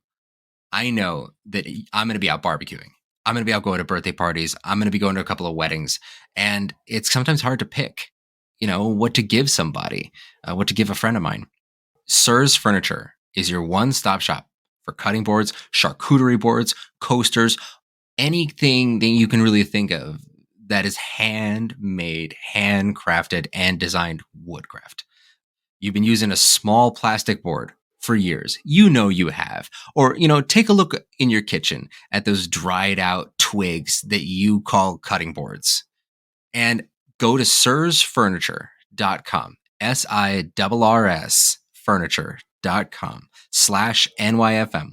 I know that I'm going to be out barbecuing. I'm going to be out going to birthday parties. I'm going to be going to a couple of weddings. And it's sometimes hard to pick, what to give somebody, what to give a friend of mine. Sir's Furniture is your one-stop shop for cutting boards, charcuterie boards, coasters, anything that you can really think of that is handmade, handcrafted, and designed woodcraft. You've been using a small plastic board for years. You have. Or, take a look in your kitchen at those dried out twigs that you call cutting boards. And go to sirsfurniture.com, SIRRS furniture.com/NYFM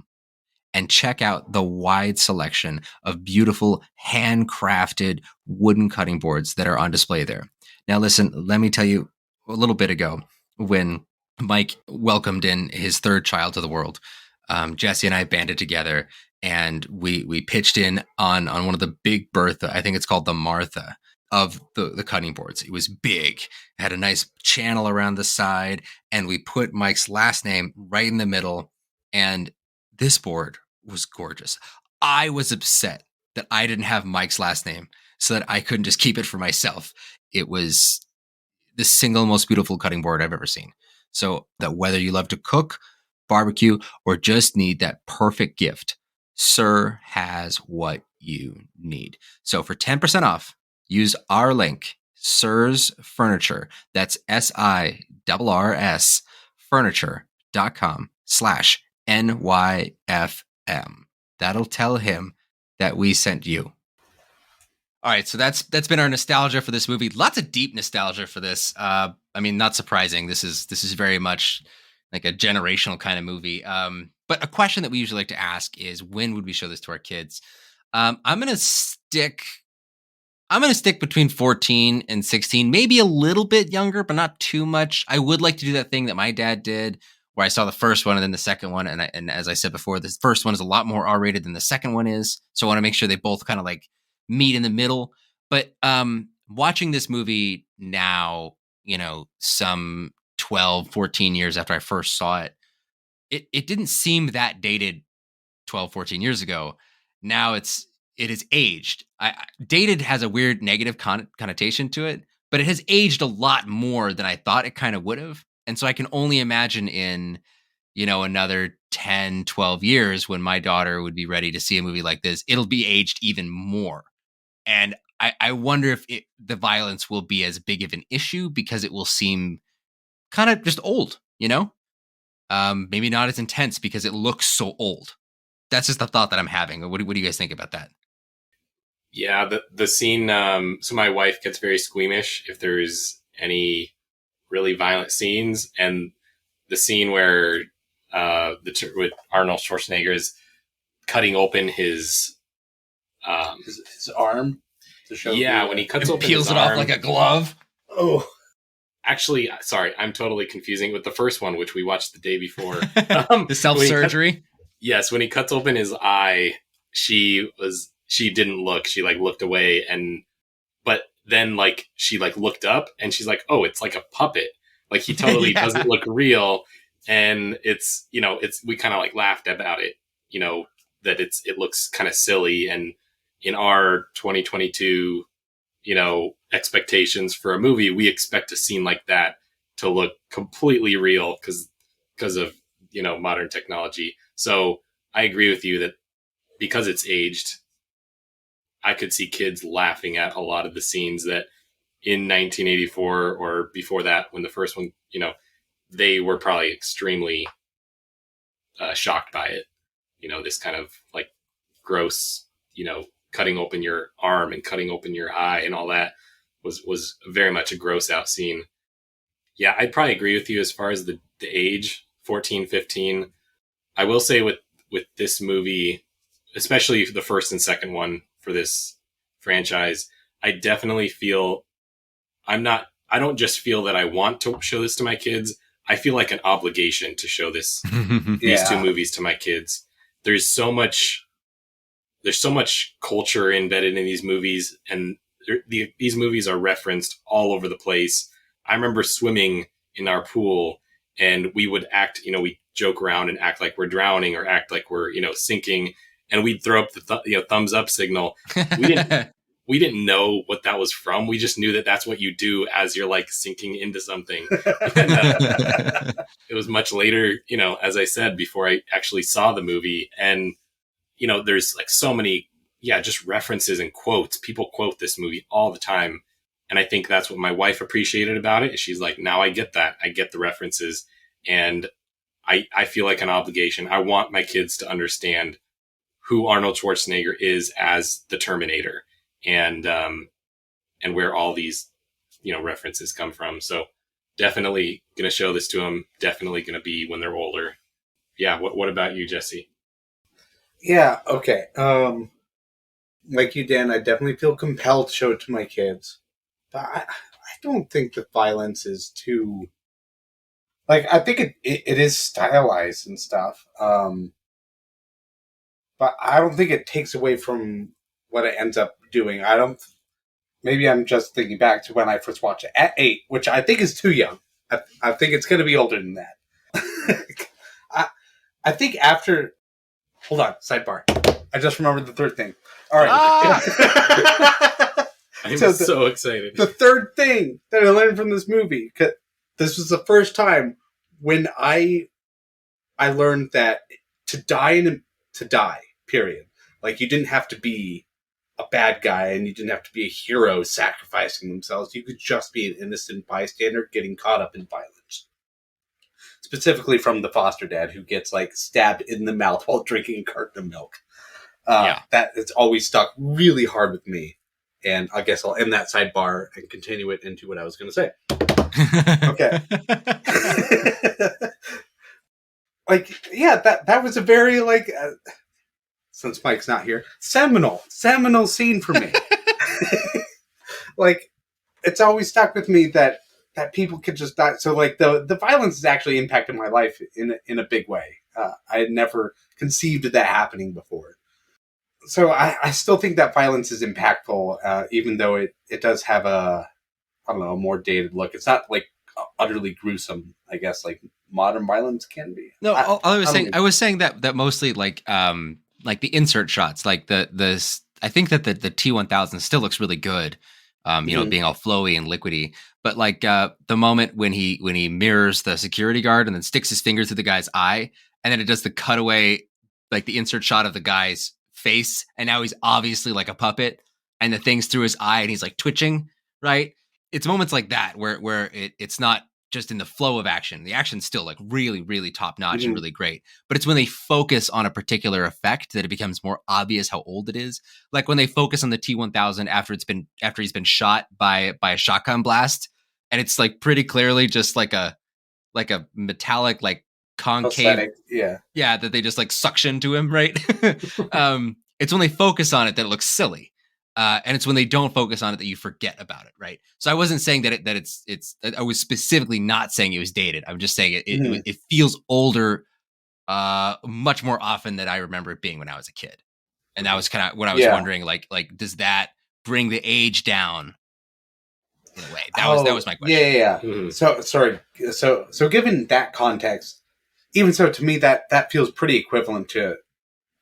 and check out the wide selection of beautiful handcrafted wooden cutting boards that are on display there. Now, listen, let me tell you, a little bit ago when Mike welcomed in his third child to the world, Jesse and I banded together and we pitched in on one of the big Bertha, I think it's called the Martha, of the cutting boards. It was big, it had a nice channel around the side, and we put Mike's last name right in the middle. And this board was gorgeous. I was upset that I didn't have Mike's last name so that I couldn't just keep it for myself. It was the single most beautiful cutting board I've ever seen. So that whether you love to cook, barbecue, or just need that perfect gift, Sir has what you need. So for 10% off, use our link, Sir's Furniture. That's SIRRS furniture.com/NYFM. That'll tell him that we sent you. All right, so that's been our nostalgia for this movie. Lots of deep nostalgia for this. Not surprising. This is very much like a generational kind of movie. But a question that we usually like to ask is, when would we show this to our kids? I'm gonna stick between 14 and 16, maybe a little bit younger, but not too much. I would like to do that thing that my dad did, where I saw the first one and then the second one. And as I said before, the first one is a lot more R-rated than the second one is. So I want to make sure they both kind of like meet in the middle. But watching this movie now, some 12, 14 years after I first saw it, it didn't seem that dated 12, 14 years ago. Now it is aged. Dated has a weird negative connotation to it, but it has aged a lot more than I thought it kind of would have. And so I can only imagine in, another 10, 12 years when my daughter would be ready to see a movie like this, it'll be aged even more. And I wonder if the violence will be as big of an issue because it will seem kind of just old, maybe not as intense because it looks so old. That's just the thought that I'm having. What do you guys think about that? Yeah, the scene. So my wife gets very squeamish if there's any really violent scenes, and the scene where with Arnold Schwarzenegger is cutting open his arm to show. Yeah, when he cuts open, peels his it arm off like a glove. Oh, actually, sorry, I'm totally confusing with the first one, which we watched the day before. The self-surgery. Yes, when he cuts open his eye, she didn't look. She like looked away, but then like she like looked up and she's like, oh, it's like a puppet. Like he totally doesn't look real. And it's, we kind of like laughed about it, that it looks kind of silly. And in our 2022, expectations for a movie, we expect a scene like that to look completely real because of, modern technology. So I agree with you that because it's aged, I could see kids laughing at a lot of the scenes that in 1984 or before that, when the first one, they were probably extremely shocked by it. This kind of like gross, cutting open your arm and cutting open your eye and all that was very much a gross out scene. Yeah, I'd probably agree with you as far as the age, 14, 15. I will say with this movie, especially the first and second one for this franchise, I definitely feel I don't just feel that I want to show this to my kids. I feel like an obligation to show these two movies to my kids. There's so much culture embedded in these movies, and these movies are referenced all over the place. I remember swimming in our pool, and we would act, we joke around and act like we're drowning or act like we're, sinking, and we'd throw up the thumbs up signal. We didn't know what that was from. We just knew that that's what you do as you're like sinking into something. And, it was much later, as I said, before I actually saw the movie. And, there's like so many, just references and quotes. People quote this movie all the time. And I think that's what my wife appreciated about it. She's like, now I get that. I get the references. And I feel like an obligation. I want my kids to understand who Arnold Schwarzenegger is as the Terminator, and where all these, references come from. So definitely going to show this to them. Definitely going to be when they're older. Yeah. What about you, Jesse? Yeah. Okay. Like you, Dan, I definitely feel compelled to show it to my kids, but I don't think the violence is too, like, I think it is stylized and stuff. But I don't think it takes away from what it ends up doing. Maybe I'm just thinking back to when I first watched it at 8, which I think is too young. I think it's going to be older than that. I think after, hold on, sidebar. I just remembered the third thing. All right. I'm so excited. The third thing that I learned from this movie, 'cause this was the first time when I learned that to die, period. Like, you didn't have to be a bad guy and you didn't have to be a hero sacrificing themselves. You could just be an innocent bystander getting caught up in violence. Specifically from the foster dad who gets like stabbed in the mouth while drinking a carton of milk. That it's always stuck really hard with me. And I guess I'll end that sidebar and continue it into what I was going to say. Okay. that was a very since Mike's not here, seminal scene for me. Like, it's always stuck with me that people could just die. So like the violence has actually impacted my life in a big way. I had never conceived of that happening before. So I still think that violence is impactful, even though it does have a more dated look. It's not like utterly gruesome, I guess, like modern violence can be. No, I was saying that mostly like the insert shots, like I think that the T-1000 still looks really good, being all flowy and liquidy. But like the moment when he mirrors the security guard and then sticks his finger through the guy's eye, and then it does the cutaway, like the insert shot of the guy's face, and now he's obviously like a puppet, and the thing's through his eye, and he's like twitching, right? It's moments like that where it's not just in the flow of action. The action's still like really, really top notch and really great. But it's when they focus on a particular effect that it becomes more obvious how old it is. Like when they focus on the T-1000 after he's been shot by a shotgun blast, and it's like pretty clearly just like a metallic, like concave, that they just like suction to him, right? It's when they focus on it that it looks silly. And it's when they don't focus on it that you forget about it, right? So I wasn't saying that it's. I was specifically not saying it was dated. I'm just saying it feels older, much more often than I remember it being when I was a kid, and that was kind of what I was wondering. Like, does that bring the age down in a way? That was my question. Yeah. Mm-hmm. So sorry. So given that context, even so, to me that feels pretty equivalent to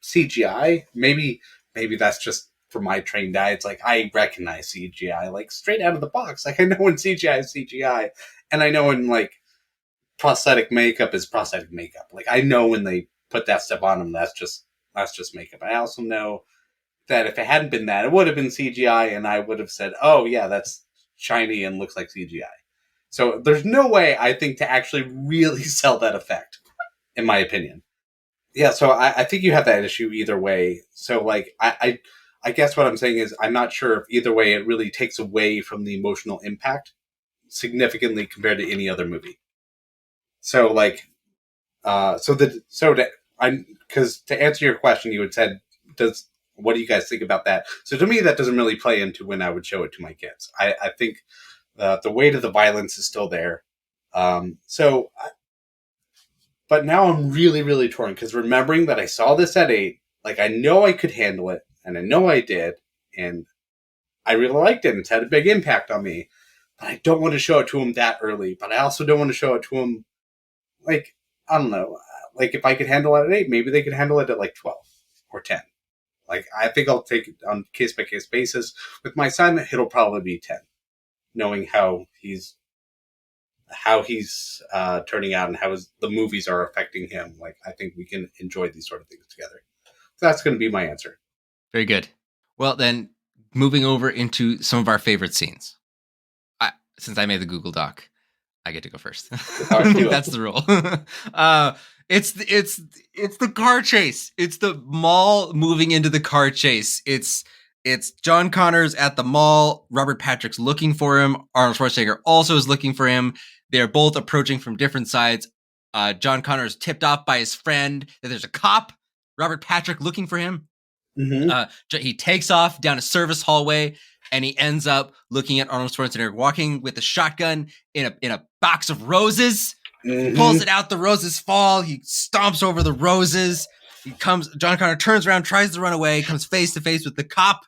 CGI. Maybe that's just. For my trained eye, it's like I recognize CGI like straight out of the box. Like I know when CGI is CGI, and I know when like prosthetic makeup is prosthetic makeup. Like I know when they put that stuff on them, that's just makeup. I also know that if it hadn't been that, it would have been CGI, and I would have said, "Oh yeah, that's shiny and looks like CGI." So there's no way I think to actually really sell that effect, in my opinion. Yeah, so I think you have that issue either way. So like I guess what I'm saying is I'm not sure if either way it really takes away from the emotional impact significantly compared to any other movie. So like, because to answer your question, you had said, what do you guys think about that? So to me, that doesn't really play into when I would show it to my kids. I think the weight of the violence is still there. But now I'm really, really torn because remembering that I saw this at 8, like I know I could handle it. And I know I did, and I really liked it, and it's had a big impact on me. But I don't want to show it to him that early, but I also don't want to show it to him, like, I don't know, like if I could handle it at 8, maybe they could handle it at like 12 or 10. Like, I think I'll take it on case-by-case basis. With my son, it'll probably be 10, knowing how he's turning out and how the movies are affecting him. Like, I think we can enjoy these sort of things together. So that's going to be my answer. Very good. Well, then, moving over into some of our favorite scenes. Since I made the Google Doc, I get to go first. That's the rule. It's the car chase. It's the mall moving into the car chase. It's John Connor's at the mall. Robert Patrick's looking for him. Arnold Schwarzenegger also is looking for him. They're both approaching from different sides. John Connor is tipped off by his friend that there's a cop. Robert Patrick looking for him. Mm-hmm. He takes off down a service hallway, and he ends up looking at Arnold Schwarzenegger walking with a shotgun in a box of roses. Mm-hmm. He pulls it out. The roses fall. He stomps over the roses. John Connor turns around, tries to run away, comes face to face with the cop,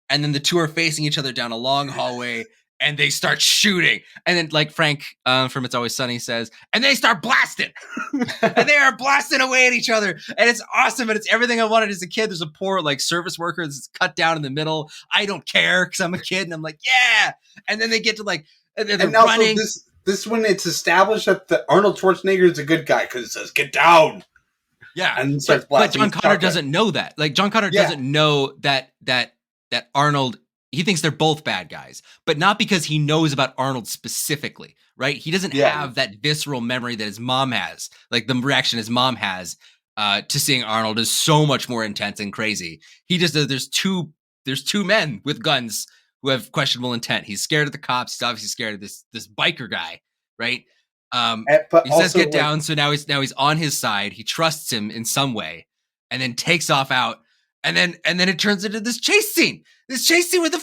and then the two are facing each other down a long hallway. And they start shooting. And then, like Frank from It's Always Sunny says, and they start blasting. And they are blasting away at each other. And it's awesome. And it's everything I wanted as a kid. There's a poor, like, service worker that's cut down in the middle. I don't care because I'm a kid. And I'm like, yeah. And then they get to, like, they're and running. Also this when it's established that the Arnold Schwarzenegger is a good guy because it says, get down. Yeah. And but John Connor doesn't know that. Like, John Connor doesn't know that Arnold... He thinks they're both bad guys, but not because he knows about Arnold specifically, right? He doesn't have that visceral memory that his mom has. Like the reaction his mom has to seeing Arnold is so much more intense and crazy. He just there's two men with guns who have questionable intent. He's scared of the cops. He's obviously scared of this biker guy, right? But he says also, get down, so now he's on his side. He trusts him in some way, and then takes off out, and then it turns into this chase scene. This chase scene with a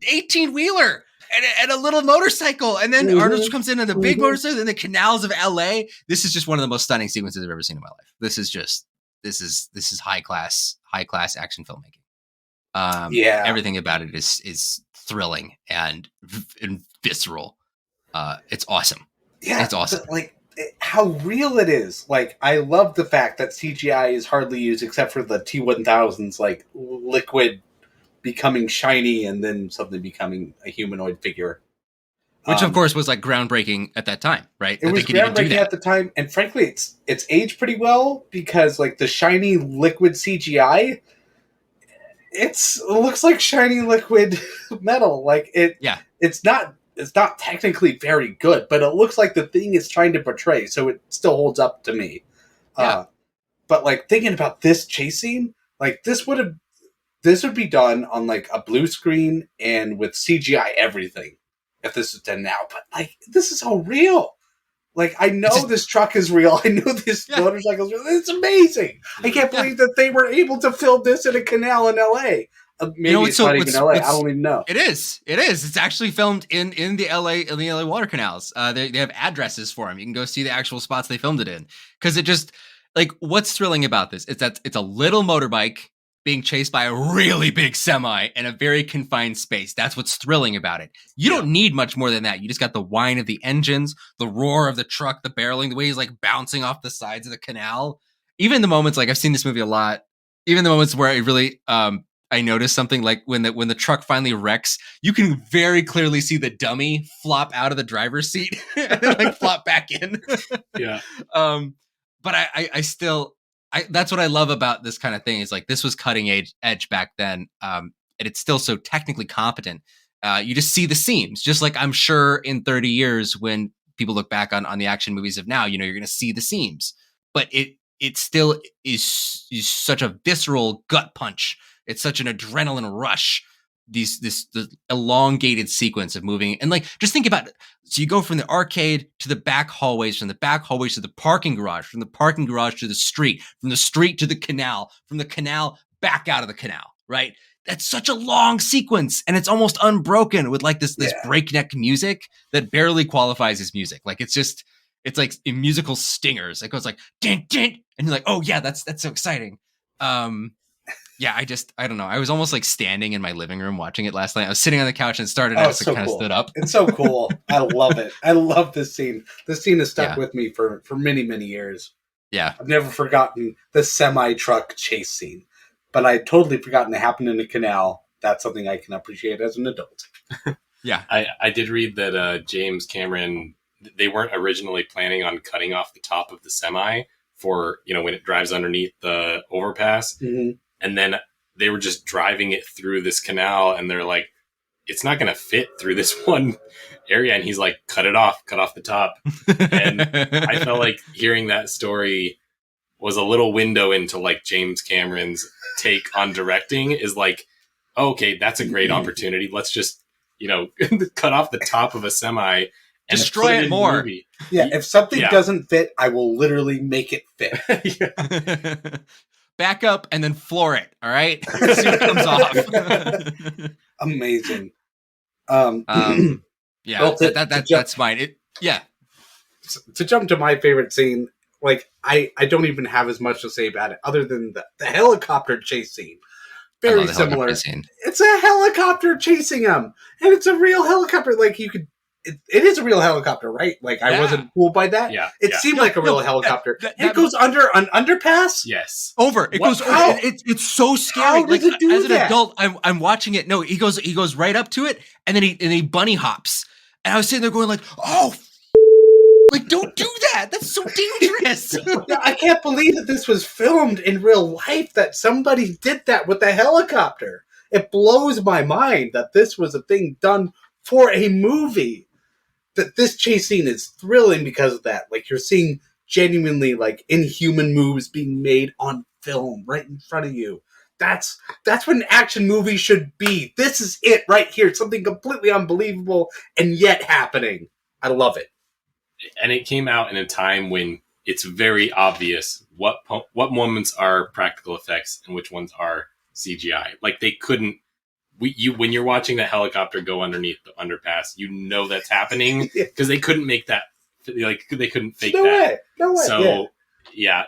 18-wheeler and a little motorcycle, and then Arnold comes in the big motorcycle in the canals of LA. This is just one of the most stunning sequences I've ever seen in my life. This is high class action filmmaking. Everything about it is thrilling and visceral. It's awesome. Yeah, it's awesome. How real it is. Like, I love the fact that CGI is hardly used except for the T-1000's like liquid becoming shiny and then suddenly becoming a humanoid figure. Which, of course, was like groundbreaking at that time, right? It was groundbreaking at the time, and frankly, it's aged pretty well because like the shiny liquid CGI, it looks like shiny liquid metal. Like it's not technically very good, but it looks like the thing is trying to portray, so it still holds up to me. Yeah. But like thinking about this chase scene, like this would be done on like a blue screen and with CGI everything if this was done now. But like this is all real. Like I know this truck is real. I know this motorcycle is real. It's amazing. I can't believe that they were able to film this in a canal in LA. Maybe it's not even LA. I don't even know. It is. It's actually filmed in the LA water canals. They have addresses for them. You can go see the actual spots they filmed it in. Because it just like what's thrilling about this is that it's a little motorbike being chased by a really big semi in a very confined space. That's what's thrilling about it. You don't need much more than that. You just got the whine of the engines, the roar of the truck, the barreling, the way he's like bouncing off the sides of the canal. Even the moments, like I've seen this movie a lot, even the moments where it really I noticed something like when the truck finally wrecks, you can very clearly see the dummy flop out of the driver's seat and then like flop back in. Yeah. But I still that's what I love about this kind of thing is like this was cutting edge back then. And it's still so technically competent. You just see the seams, just like I'm sure in 30 years when people look back on the action movies of now, you're going to see the seams, but it still is such a visceral gut punch. It's such an adrenaline rush. This elongated sequence of moving and like just think about it. So you go from the arcade to the back hallways, from the back hallways to the parking garage, from the parking garage to the street, from the street to the canal, from the canal back out of the canal, right? That's such a long sequence and it's almost unbroken with like this breakneck music that barely qualifies as music. Like it's like in musical stingers. It goes like din din and you're like, "Oh yeah, that's so exciting." Yeah, I don't know. I was almost like standing in my living room watching it last night. I was sitting on the couch and started out, so kind of stood up. It's so cool. I love it. I love this scene. This scene has stuck with me for many, many years. Yeah. I've never forgotten the semi-truck chase scene, but I totally forgotten it happened in a canal. That's something I can appreciate as an adult. Yeah. I did read that James Cameron, they weren't originally planning on cutting off the top of the semi for, when it drives underneath the overpass. Mm-hmm. And then they were just driving it through this canal and they're like, it's not going to fit through this one area. And he's like, cut off the top. And I felt like hearing that story was a little window into like James Cameron's take on directing is like, oh, okay, that's a great opportunity. Let's just, cut off the top of a semi and destroy it more. Yeah. If something doesn't fit, I will literally make it fit. Back up and then floor it. All right. See what comes off. Amazing. Yeah, well, that's mine. To jump to my favorite scene, like I don't even have as much to say about it other than the helicopter chase scene. Very similar. It's a helicopter chasing him, and it's a real helicopter. Like you could. It is a real helicopter, right? Like I wasn't fooled by that. Yeah, it seemed like a real helicopter. It goes under an underpass. Yes, over. It goes. Over. It's so scary. How does it do as that? An adult, I'm watching it. No, he goes right up to it, and then he bunny hops. And I was sitting there going like, oh, like don't do that. That's so dangerous. I can't believe that this was filmed in real life. That somebody did that with a helicopter. It blows my mind that this was a thing done for a movie. That this chase scene is thrilling because of that. Like you're seeing genuinely like inhuman moves being made on film right in front of you. That's what an action movie should be. This is it right here. Something completely unbelievable and yet happening. I love it. and it came out in a time when it's very obvious what moments are practical effects and which ones are CGI. Like they couldn't. When you're watching the helicopter go underneath the underpass, you know that's happening because they couldn't make that. Like they couldn't fake that. No way. So yeah,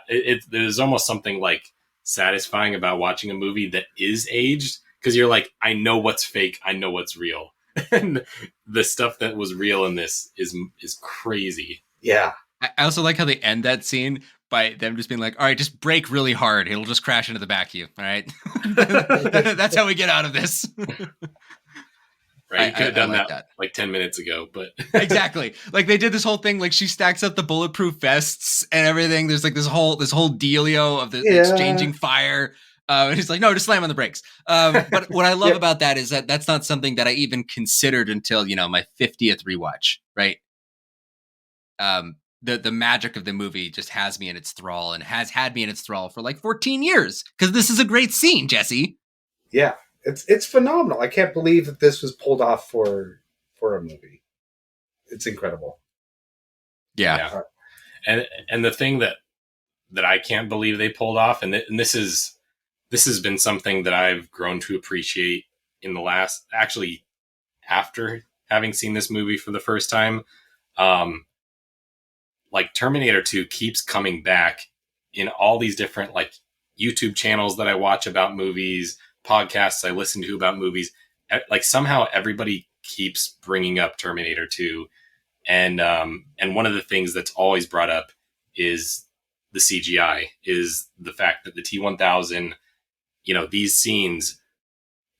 there's almost something like satisfying about watching a movie that is aged because you're like, I know what's fake, I know what's real, and the stuff that was real in this is crazy. Yeah. I also like how they end that scene by them just being like, all right, just brake really hard. It'll just crash into the back of you. All right. That's how we get out of this. Right. You could have done that like 10 minutes ago, but exactly. Like they did this whole thing. Like she stacks up the bulletproof vests and everything. There's like this whole dealio of the exchanging fire. And he's like, no, just slam on the brakes. But what I love about that is that that's not something that I even considered until, my 50th rewatch. Right. The magic of the movie just has me in its thrall and has had me in its thrall for like 14 years because this is a great scene, Jesse. Yeah, it's phenomenal. I can't believe that this was pulled off for a movie. It's incredible. Yeah. And the thing that I can't believe they pulled off, and this has been something that I've grown to appreciate in the last, actually, after having seen this movie for the first time. Like Terminator 2 keeps coming back in all these different like YouTube channels that I watch about movies, podcasts I listen to about movies. Like somehow everybody keeps bringing up Terminator 2. And one of the things that's always brought up is the CGI, is the fact that the T-1000, these scenes,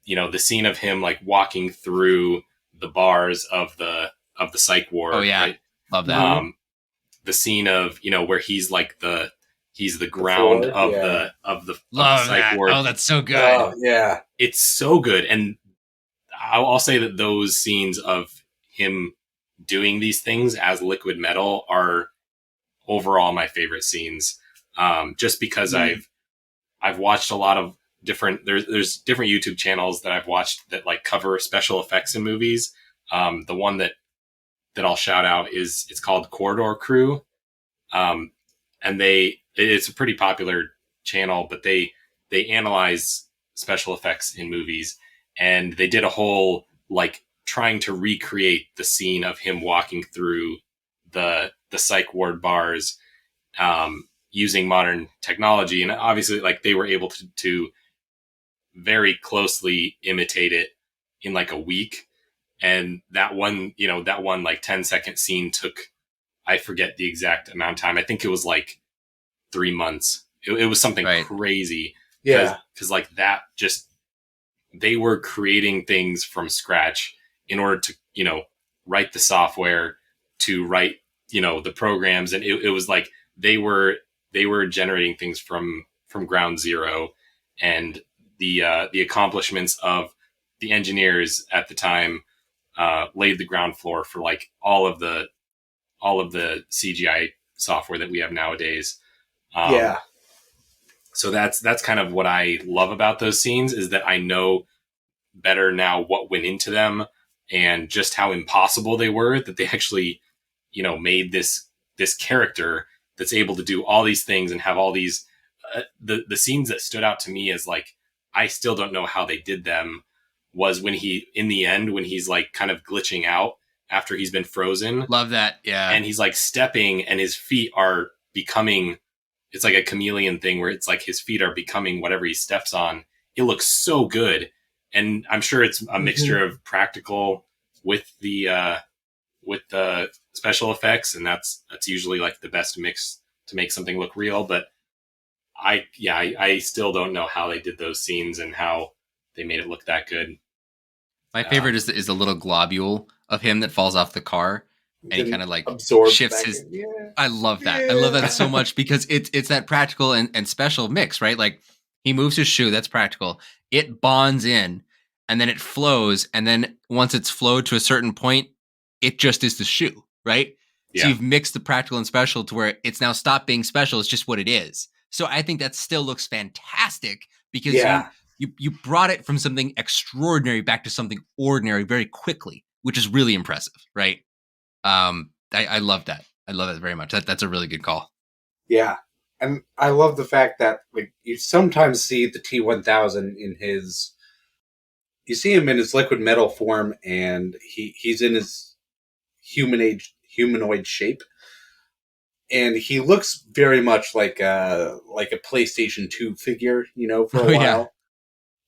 the scene of him like walking through the bars of the psych ward. Oh yeah. Right? Love that. The scene of where he's like he's the ground of the psych ward. Oh, that's so good. Oh, yeah, it's so good. And I'll say that those scenes of him doing these things as liquid metal are overall my favorite scenes. Just because I've watched a lot of different. There's different YouTube channels that I've watched that like cover special effects in movies. The one that I'll shout out it's called Corridor Crew. And it's a pretty popular channel, but they analyze special effects in movies, and they did a whole like trying to recreate the scene of him walking through the psych ward bars, using modern technology. And obviously like they were able to very closely imitate it in like a week. And that one like 10-second scene took, I forget the exact amount of time. I think it was like 3 months. It was something crazy. Yeah. Cause like that they were creating things from scratch in order to, write the software, to write, the programs. And it was like, they were generating things from ground zero. And the accomplishments of the engineers at the time, laid the ground floor for like all of the CGI software that we have nowadays. So that's kind of what I love about those scenes, is that I know better now what went into them and just how impossible they were, that they actually, made this character that's able to do all these things and have all these, the scenes that stood out to me as like, I still don't know how they did them, was when in the end, when he's like kind of glitching out after he's been frozen. Love that. Yeah. And he's like stepping and his feet are becoming, it's like a chameleon thing where it's like his feet are becoming whatever he steps on. It looks so good. And I'm sure it's a mixture of practical with the special effects. And that's usually like the best mix to make something look real. But I still don't know how they did those scenes and how they made it look that good. My favorite is the little globule of him that falls off the car, and he kind of like shifts his. I love that. I love that so much because it's that practical and special mix, right? Like he moves his shoe, that's practical. It bonds in, and then it flows, and then once it's flowed to a certain point, it just is the shoe, right? Yeah. So you've mixed the practical and special to where it's now stopped being special. It's just what it is. So I think that still looks fantastic because you brought it from something extraordinary back to something ordinary very quickly, which is really impressive, right? I love that. I love it very much. That's a really good call. Yeah. And I love the fact that like you sometimes see the T-1000 in his... You see him in his liquid metal form, and he's in his humanoid shape. And he looks very much like a PlayStation 2 figure, for a while. Yeah.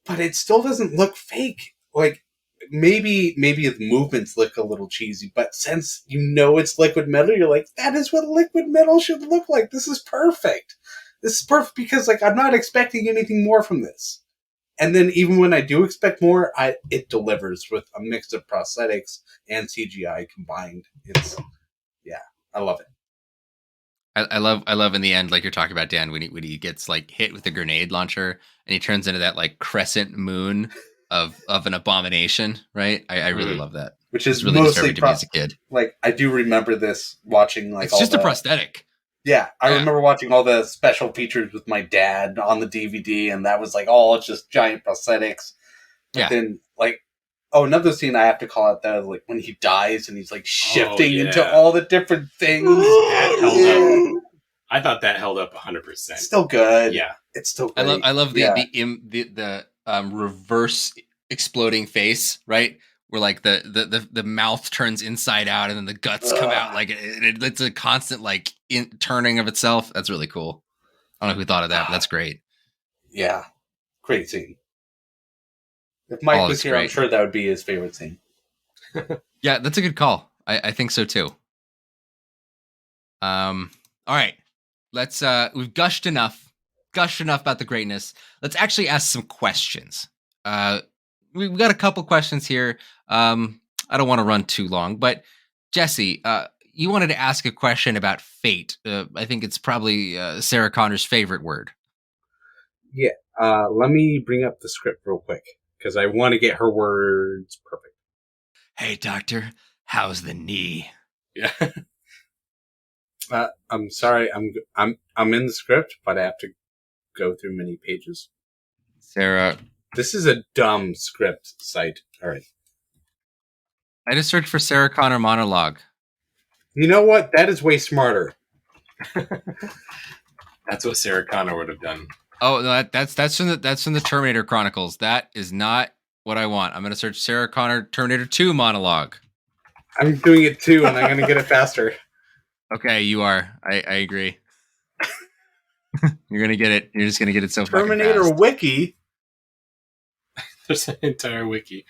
But it still doesn't look fake. Like, maybe the movements look a little cheesy, but since it's liquid metal, you're like, that is what liquid metal should look like. This is perfect. This is perfect because, like, I'm not expecting anything more from this. And then even when I do expect more, it delivers with a mix of prosthetics and CGI combined. I love it. I love in the end, like you're talking about, Dan, when he gets like hit with a grenade launcher and he turns into that like crescent moon of an abomination, right? I really love that. Which is really mostly disturbing to me as a kid. Like, I do remember this watching like it's just a prosthetic. Yeah, I remember watching all the special features with my dad on the DVD, and that was like, it's just giant prosthetics. But then, like, another scene I have to call out there, like when he dies and he's like shifting into all the different things. That held up. I thought that held up 100%. Still good. Yeah, it's still great. I love the reverse exploding face, right? Where like the mouth turns inside out and then the guts come out. Like it's a constant like turning of itself. That's really cool. I don't know who thought of that, but that's great. Yeah, great scene. If Mike was here, great. I'm sure that would be his favorite scene. Yeah, that's a good call. I think so too. All right. Let's we've gushed enough about the greatness. Let's actually ask some questions. We've got a couple questions here. I don't want to run too long, but Jesse, you wanted to ask a question about fate. I think it's probably Sarah Connor's favorite word. Yeah. Let me bring up the script real quick because I want to get her words perfect. Hey, doctor, how's the knee? Yeah. I'm sorry. I'm in the script, but I have to go through many pages. Sarah, this is a dumb script site. All right. I just searched for Sarah Connor monologue. You know what? That is way smarter. That's what Sarah Connor would have done. Oh, no, that's from the Terminator Chronicles. That is not what I want. I'm going to search Sarah Connor Terminator 2 monologue. I'm doing it too, and I'm going to get it faster. Okay, you are. I agree. You're going to get it. You're just going to get it so Terminator fast. Wiki. There's an entire wiki.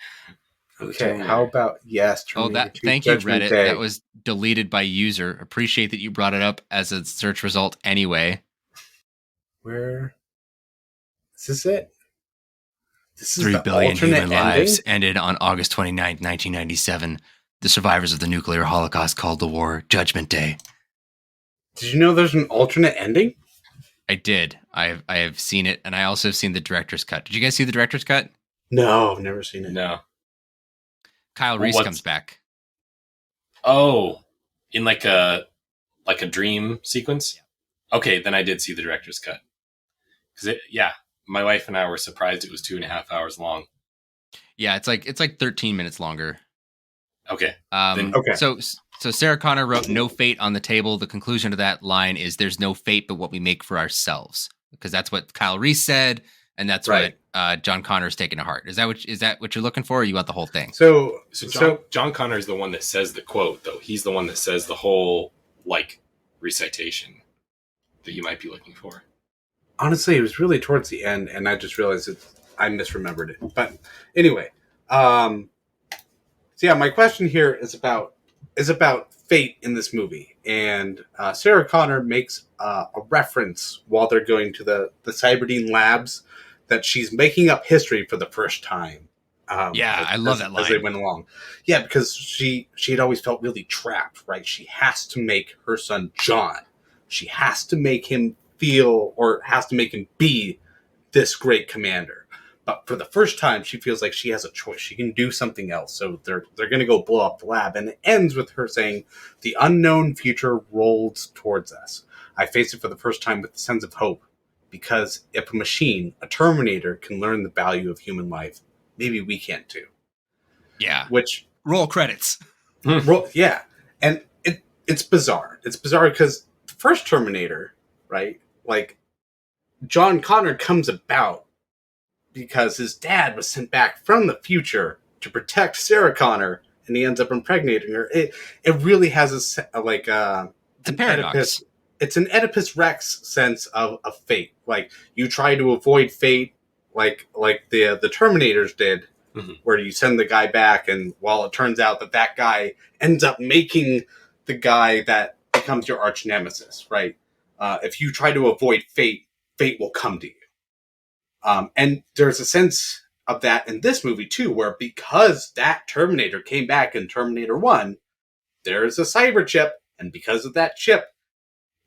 Okay, how about Terminator 2 thank you, Reddit. Day. That was deleted by user. Appreciate that you brought it up as a search result anyway. Where is this it? This is 3 billion human lives ending? ended on August 29th, 1997. The survivors of the nuclear holocaust called the war Judgment Day. Did you know there's an alternate ending? I did. I have seen it, and I also have seen the director's cut. Did you guys see the director's cut? No, I've never seen it. No. Kyle Reese comes back. Oh, in like a dream sequence? Yeah. Okay, then I did see the director's cut. Because my wife and I were surprised it was 2.5 hours long. Yeah, it's like 13 minutes longer. Okay. Okay. So Sarah Connor wrote "No fate on the table." The conclusion to that line is "There's no fate but what we make for ourselves," because that's what Kyle Reese said, and that's what John Connor's taken to heart. Is that what you're looking for? Or you want the whole thing? So John Connor is the one that says the quote, though. He's the one that says the whole like recitation that you might be looking for. Honestly, it was really towards the end, and I just realized I misremembered it. But anyway, so yeah, my question here is about fate in this movie, and Sarah Connor makes a reference while they're going to the Cyberdine labs that she's making up history for the first time. I love that line. As they went along. Yeah, because she had always felt really trapped, right? She has to make her son John. She has to make him feel, or has to make him be, this great commander. But for the first time, she feels like she has a choice. She can do something else. So they're going to go blow up the lab. And it ends with her saying, "The unknown future rolls towards us. I face it for the first time with a sense of hope. Because if a machine, a Terminator, can learn the value of human life, maybe we can too." Yeah. Which... Roll credits. Yeah. And it's bizarre. It's bizarre because the first Terminator, right? Like, John Connor comes about because his dad was sent back from the future to protect Sarah Connor, and he ends up impregnating her. It really has it's a paradox. It's an Oedipus Rex sense of fate. Like, you try to avoid fate, like the Terminators did, where you send the guy back, and it turns out that guy ends up making the guy that becomes your arch nemesis, right? If you try to avoid fate, fate will come to you. And there's a sense of that in this movie too, where because that Terminator came back in Terminator 1, there's a cyber chip, and because of that chip,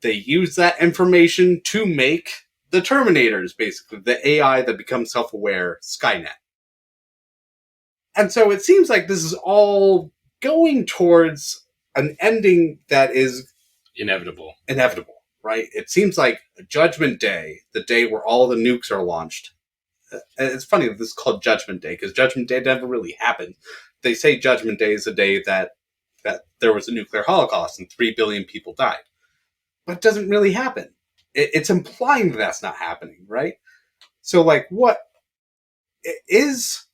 they use that information to make the Terminators, basically, the AI that becomes self-aware, Skynet. And so it seems like this is all going towards an ending that is inevitable, right? It seems like Judgment Day, the day where all the nukes are launched. It's funny that this is called Judgment Day, because Judgment Day never really happened. They say Judgment Day is the day that there was a nuclear holocaust and 3 billion people died. But it doesn't really happen. It's implying that that's not happening, right? So, like, what is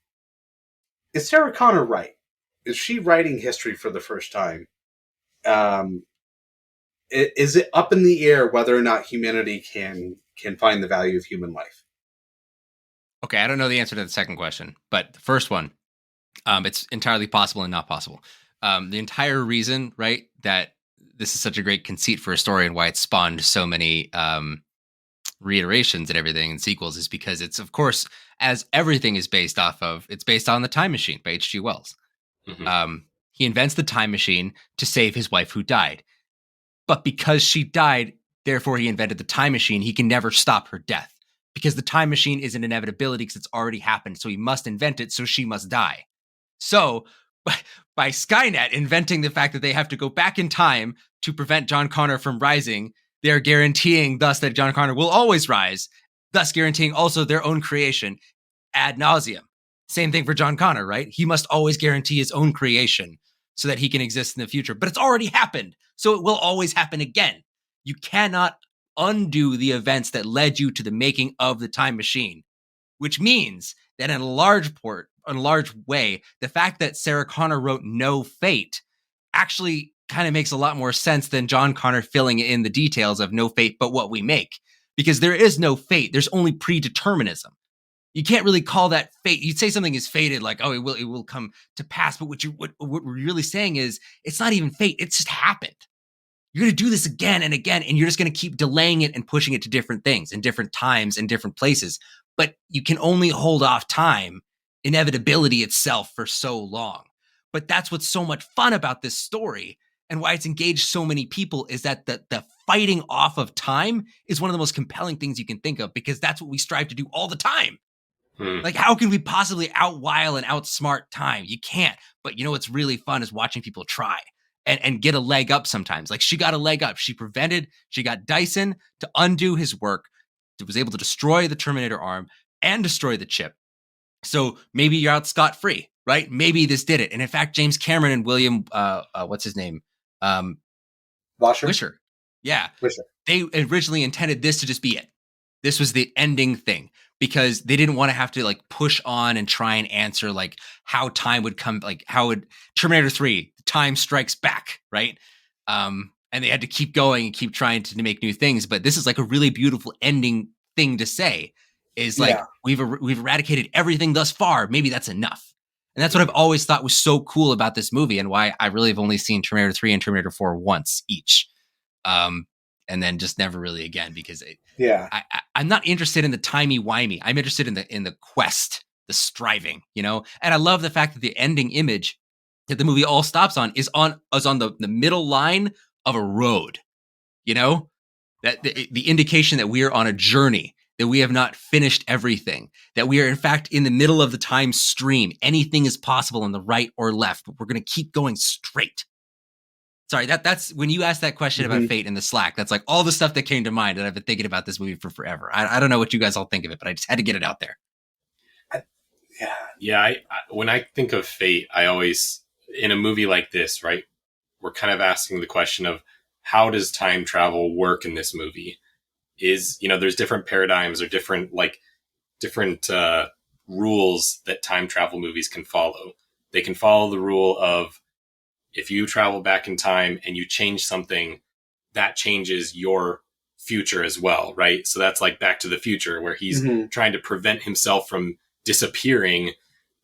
Sarah Connor right? Is she writing history for the first time? Is it up in the air whether or not humanity can find the value of human life? Okay, I don't know the answer to the second question, but the first one, it's entirely possible and not possible. The entire reason, right, that this is such a great conceit for a story and why it spawned so many reiterations and everything and sequels is because it's, of course, as everything is based off of, it's based on The Time Machine by H.G. Wells. He invents the time machine to save his wife who died. But because she died, therefore he invented the time machine. He can never stop her death because the time machine is an inevitability because it's already happened. So he must invent it. So she must die. So by Skynet inventing the fact that they have to go back in time to prevent John Connor from rising, they're guaranteeing thus that John Connor will always rise, thus guaranteeing also their own creation ad nauseum. Same thing for John Connor, right? He must always guarantee his own creation so that he can exist in the future. But it's already happened, so it will always happen again. You cannot undo the events that led you to the making of the time machine, which means that in a large way, the fact that Sarah Connor wrote No Fate actually kind of makes a lot more sense than John Connor filling in the details of No Fate but what we make. Because there is no fate, there's only predeterminism. You can't really call that fate. You'd say something is fated, like, oh, it will come to pass. But what we're really saying is it's not even fate. It's just happened. You're going to do this again and again, and you're just going to keep delaying it and pushing it to different things and different times and different places. But you can only hold off time, inevitability itself, for so long. But that's what's so much fun about this story and why it's engaged so many people is that the fighting off of time is one of the most compelling things you can think of, because that's what we strive to do all the time. Like, how can we possibly outwile and outsmart time? You can't. But you know what's really fun is watching people try and get a leg up sometimes. Like, she got a leg up. She got Dyson to undo his work, was able to destroy the Terminator arm and destroy the chip. So maybe you're out scot-free, right? Maybe this did it. And in fact, James Cameron and William, what's his name? Wisher. Yeah. Wisher. They originally intended this to just be it. This was the ending thing, because they didn't want to have to like push on and try and answer like how time would come, like how would Terminator 3, time strikes back, right? And they had to keep going and keep trying to make new things. But this is like a really beautiful ending thing to say, is like, we've eradicated everything thus far. Maybe that's enough. And that's what I've always thought was so cool about this movie, and why I really have only seen Terminator 3 and Terminator 4 once each. And then just never really again, because I'm not interested in the timey-wimey. I'm interested in the quest, the striving, you know? And I love the fact that the ending image that the movie all stops on is on the middle line of a road, you know? That the indication that we are on a journey, that we have not finished everything, that we are in fact in the middle of the time stream. Anything is possible on the right or left, but we're going to keep going straight. Sorry, that's when you asked that question about fate in the Slack, that's like all the stuff that came to mind, and I've been thinking about this movie for forever. I don't know what you guys all think of it, but I just had to get it out there. I when I think of fate, I always, in a movie like this, right, we're kind of asking the question of how does time travel work in this movie? Is, there's different paradigms or different rules that time travel movies can follow. They can follow the rule of, if you travel back in time and you change something, that changes your future as well, right? So that's like Back to the Future, where he's trying to prevent himself from disappearing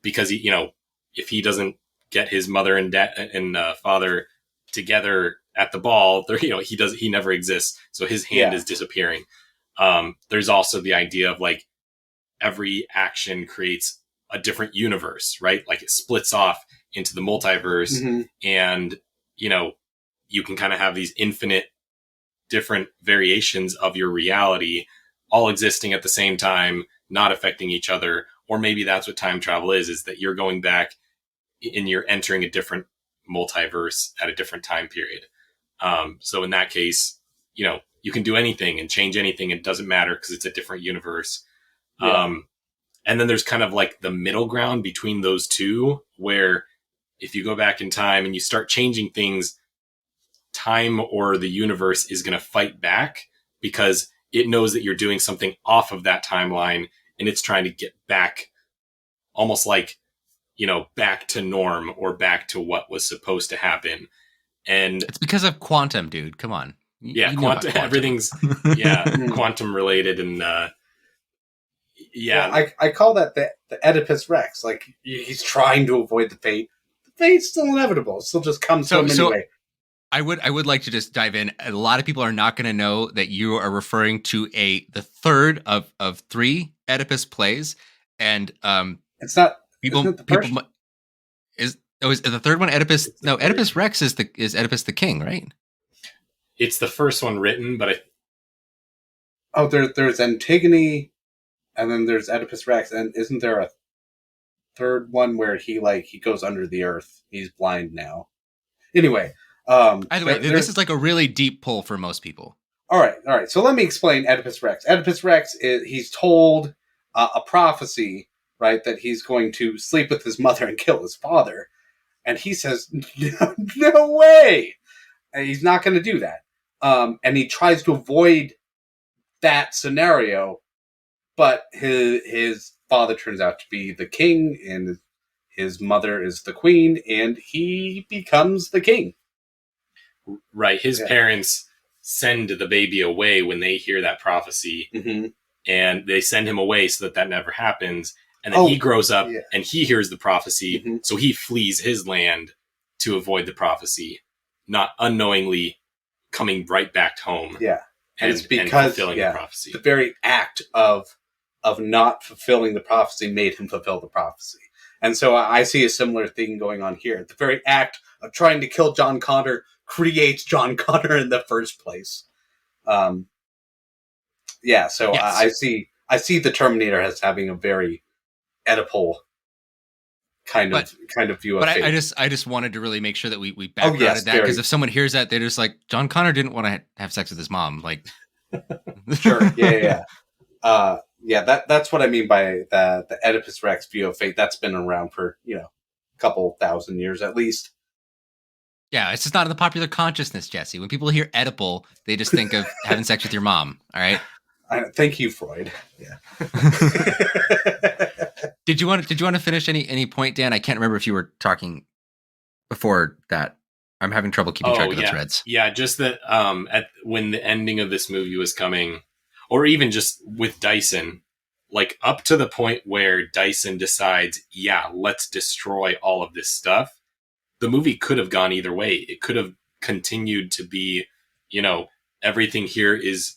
because if he doesn't get his mother and father together at the ball, he never exists. So his hand is disappearing. There's also the idea of like every action creates a different universe, right? Like it splits off into the multiverse, and you can kind of have these infinite different variations of your reality all existing at the same time, not affecting each other. Or maybe that's what time travel is that you're going back and you're entering a different multiverse at a different time period. So in that case, you can do anything and change anything. It doesn't matter because it's a different universe. Yeah. And then there's kind of like the middle ground between those two, where if you go back in time and you start changing things, time or the universe is going to fight back because it knows that you're doing something off of that timeline, and it's trying to get back, almost like, back to norm or back to what was supposed to happen. And it's because of quantum, dude. Come on. Quantum. Everything's quantum related. And I call that the Oedipus Rex. Like, he's trying to avoid the fate. The fate's still inevitable. It still just comes to him anyway. I would like to just dive in. A lot of people are not going to know that you are referring to the third of 3 Oedipus plays, and it's not people. Is the third one Oedipus? No, Oedipus Rex is Oedipus the king, right? It's the first one written, but there's Antigone, and then there's Oedipus Rex, and isn't there a third one where he goes under the earth? He's blind now. Anyway. Either way, this is like a really deep pull for most people. All right. So let me explain Oedipus Rex. Oedipus Rex he's told a prophecy, right, that he's going to sleep with his mother and kill his father, and he says, "No way!" And he's not going to do that. And he tries to avoid that scenario, but his father turns out to be the king, and his mother is the queen, and he becomes the king. Right. His parents send the baby away when they hear that prophecy, and they send him away so that never happens. And then he grows up and he hears the prophecy. So he flees his land to avoid the prophecy, not unknowingly coming right back home. Yeah. And it's because fulfilling the prophecy. The very act of not fulfilling the prophecy made him fulfill the prophecy. And so I see a similar thing going on here. The very act of trying to kill John Connor creates John Connor in the first place. So yes. I see the Terminator as having a very Oedipal kind of view of fate. I just wanted to really make sure that we backgrounded that, because if someone hears that, they're just like, John Connor didn't want to have sex with his mom. Like, sure, yeah. That's what I mean by the Oedipus Rex view of fate. That's been around for a couple thousand years at least. Yeah, it's just not in the popular consciousness, Jesse. When people hear Oedipal, they just think of having sex with your mom. All right. Thank you, Freud. Yeah. Did you want to finish any point, Dan? I can't remember if you were talking before that. I'm having trouble keeping track of the threads. Yeah, just that when the ending of this movie was coming, or even just with Dyson, like up to the point where Dyson decides, let's destroy all of this stuff. The movie could have gone either way. It could have continued to be, everything here is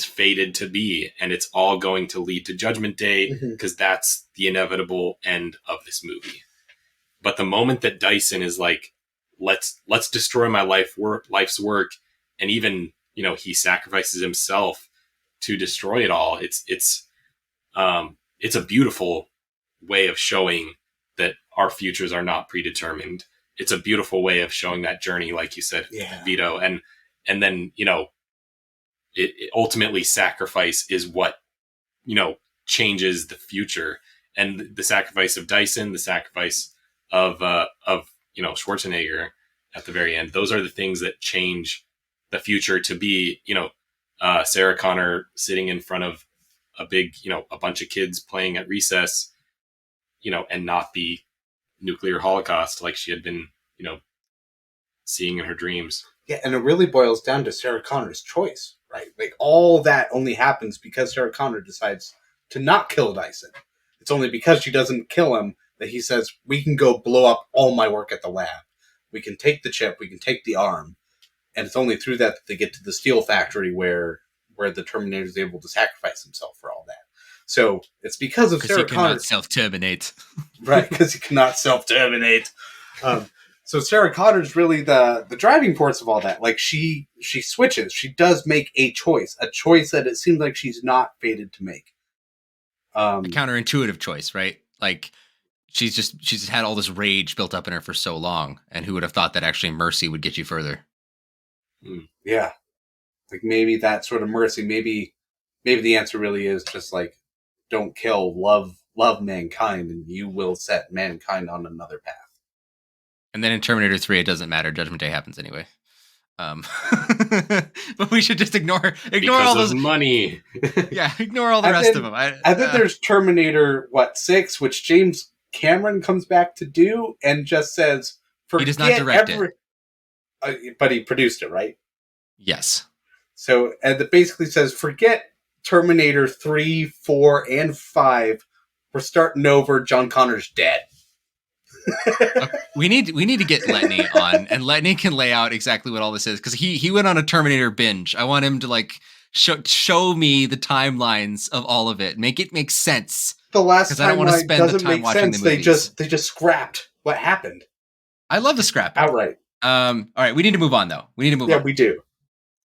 fated to be, and it's all going to lead to Judgment Day, because that's the inevitable end of this movie. But the moment that Dyson is like, let's destroy my life's work, and even, he sacrifices himself to destroy it all. It's a beautiful way of showing that our futures are not predetermined. It's a beautiful way of showing that journey, like you said, Vito. And then, it ultimately, sacrifice is what, changes the future. And the sacrifice of Dyson, the sacrifice of Schwarzenegger, at the very end. Those are the things that change the future to be, Sarah Connor sitting in front of a big, a bunch of kids playing at recess, and not the nuclear holocaust like she had been, seeing in her dreams. Yeah, and it really boils down to Sarah Connor's choice, right? Like, all that only happens because Sarah Connor decides to not kill Dyson. It's only because she doesn't kill him that he says, we can go blow up all my work at the lab. We can take the chip, we can take the arm. And it's only through that they get to the steel factory where the Terminator is able to sacrifice himself for all that. So it's because of Sarah Connor. Because he cannot self-terminate. Right, because he cannot self-terminate. So Sarah Connor's really the driving force of all that. Like, she switches. She does make a choice that it seems like she's not fated to make. A counterintuitive choice, right? Like, she's just had all this rage built up in her for so long, and who would have thought that actually mercy would get you further? Yeah, like, maybe that sort of mercy. Maybe the answer really is just like, don't kill, love mankind, and you will set mankind on another path. And then in Terminator 3, it doesn't matter. Judgment Day happens anyway. But we should just ignore because all those money. Yeah, ignore all the rest of them. I think there's Terminator 6, which James Cameron comes back to do, and just says, he does not direct it, but he produced it, right? Yes. So, and it basically says, forget Terminator 3, 4, and 5. We're starting over. John Connor's dead. We need to get Letney on, and Letney can lay out exactly what all this is, because he went on a Terminator binge. I want him to like show me the timelines of all of it, make it make sense. The last timeline doesn't make sense. They just scrapped what happened. I love the scrap outright. All right, we need to move on though. Yeah, we do.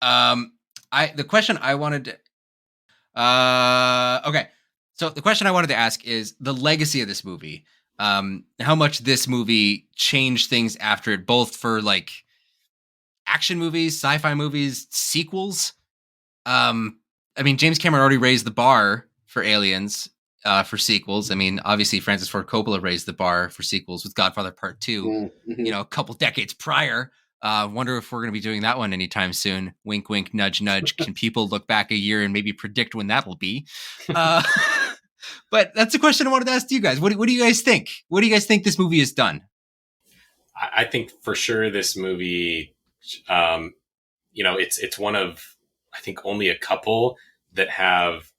The question I wanted to okay. So the question I wanted to ask is the legacy of this movie. How much this movie changed things after it, both for like action movies, sci-fi movies, sequels. I mean, James Cameron already raised the bar for Aliens, for sequels. I mean, obviously Francis Ford Coppola raised the bar for sequels with Godfather Part 2, a couple decades prior. Wonder if we're going to be doing that one anytime soon. Wink, wink, nudge, nudge. Can people look back a year and maybe predict when that'll be? But that's a question I wanted to ask you guys. What do you guys think? What do you guys think this movie has done? I think for sure this movie, it's one of, I think, only a couple that have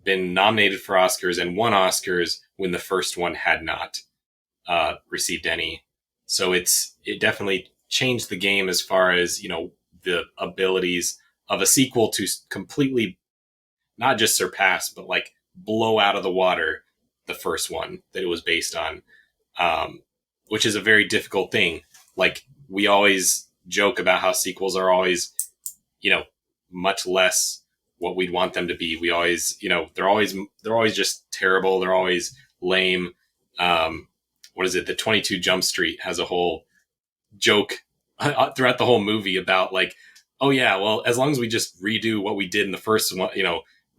been nominated for Oscars and won Oscars when the first one had not received any. So it definitely changed the game as far as, the abilities of a sequel to completely not just surpass, but like blow out of the water the first one that it was based on, which is a very difficult thing. Like, we always joke about how sequels are always, much less what we'd want them to be. We always, they're always just terrible. They're always lame. What is it? The 22 Jump Street has a whole joke throughout the whole movie about like, oh yeah, well, as long as we just redo what we did in the first one,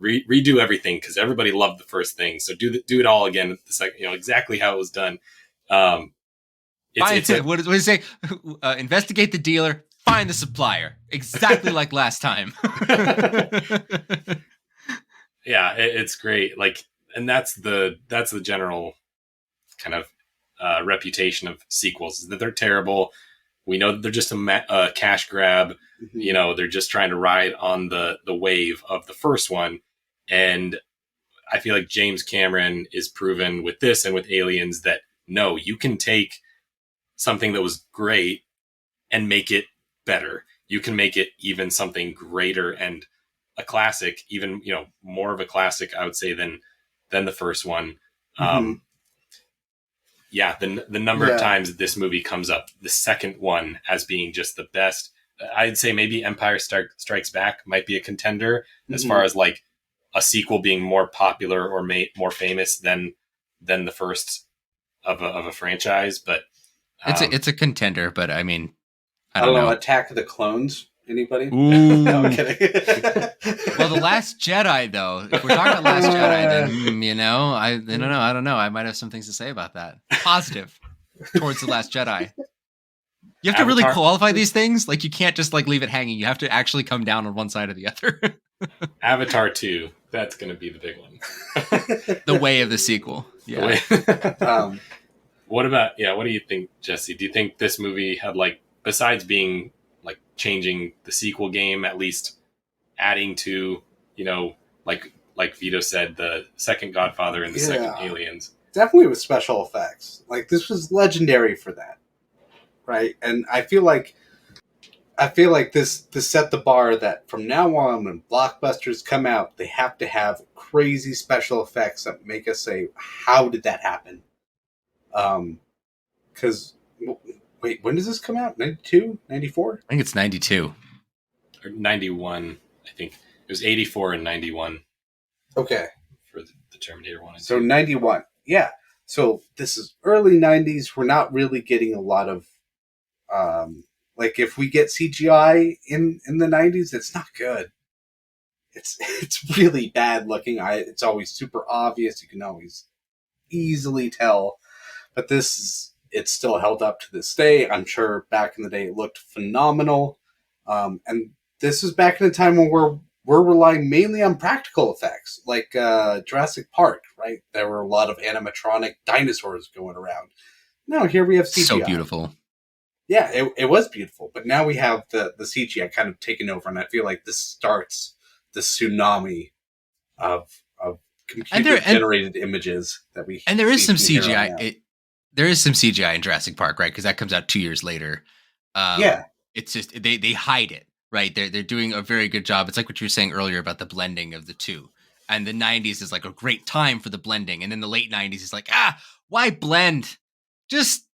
redo everything, because everybody loved the first thing. So do it all again. It's like, exactly how it was done. What does it say? Investigate the dealer, find the supplier. Exactly like last time. Yeah, it's great. Like, and that's the general kind of reputation of sequels, is that they're terrible. We know that they're just a cash grab. They're just trying to ride on the wave of the first one. And I feel like James Cameron is proven with this and with Aliens that no, you can take something that was great and make it better. You can make it even something greater and a classic, even, more of a classic, I would say, than the first one. Yeah, the number of times that this movie comes up, the second one, as being just the best. I'd say maybe Empire Strikes Back might be a contender as far as like a sequel being more popular or more famous than the first of a franchise. But it's a contender. But I mean, I don't know. Attack of the Clones. Anybody? Ooh. No, I'm kidding. Well, The Last Jedi, though. If we're talking about Last Jedi, then I don't know. I might have some things to say about that. Positive towards The Last Jedi. You have to really qualify these things. Like, you can't just like leave it hanging. You have to actually come down on one side or the other. Avatar 2. That's going to be the big one. The way of the sequel. Yeah. What about, what do you think, Jesse? Do you think this movie had, like, besides being, like, changing the sequel game, at least adding to, like Vito said, the second Godfather and the second Aliens? Definitely with special effects. Like, this was legendary for that. Right? And I feel like this set the bar that from now on, when blockbusters come out, they have to have crazy special effects that make us say, how did that happen? Because, wait, when does this come out? 92? 94? I think it's 92. Or 91, I think. It was 84 and 91. Okay. For the Terminator 1 and 2. So 91. Yeah. So this is early 90s. We're not really getting a lot of like, if we get CGI in the 90s, it's not good. It's really bad looking. It's always super obvious. You can always easily tell. But it's still held up to this day. I'm sure back in the day it looked phenomenal. And this is back in a time when we're relying mainly on practical effects, like Jurassic Park, right? There were a lot of animatronic dinosaurs going around. Now here we have CGI. So beautiful. Yeah, it was beautiful, but now we have the CGI kind of taken over, and I feel like this starts the tsunami of computer-generated images that we. And there is some CGI. There is some CGI in Jurassic Park, right? Because that comes out 2 years later. It's just they hide it, right? They're doing a very good job. It's like what you were saying earlier about the blending of the two. And the 90s is like a great time for the blending, and then the late 90s is like, why blend? Just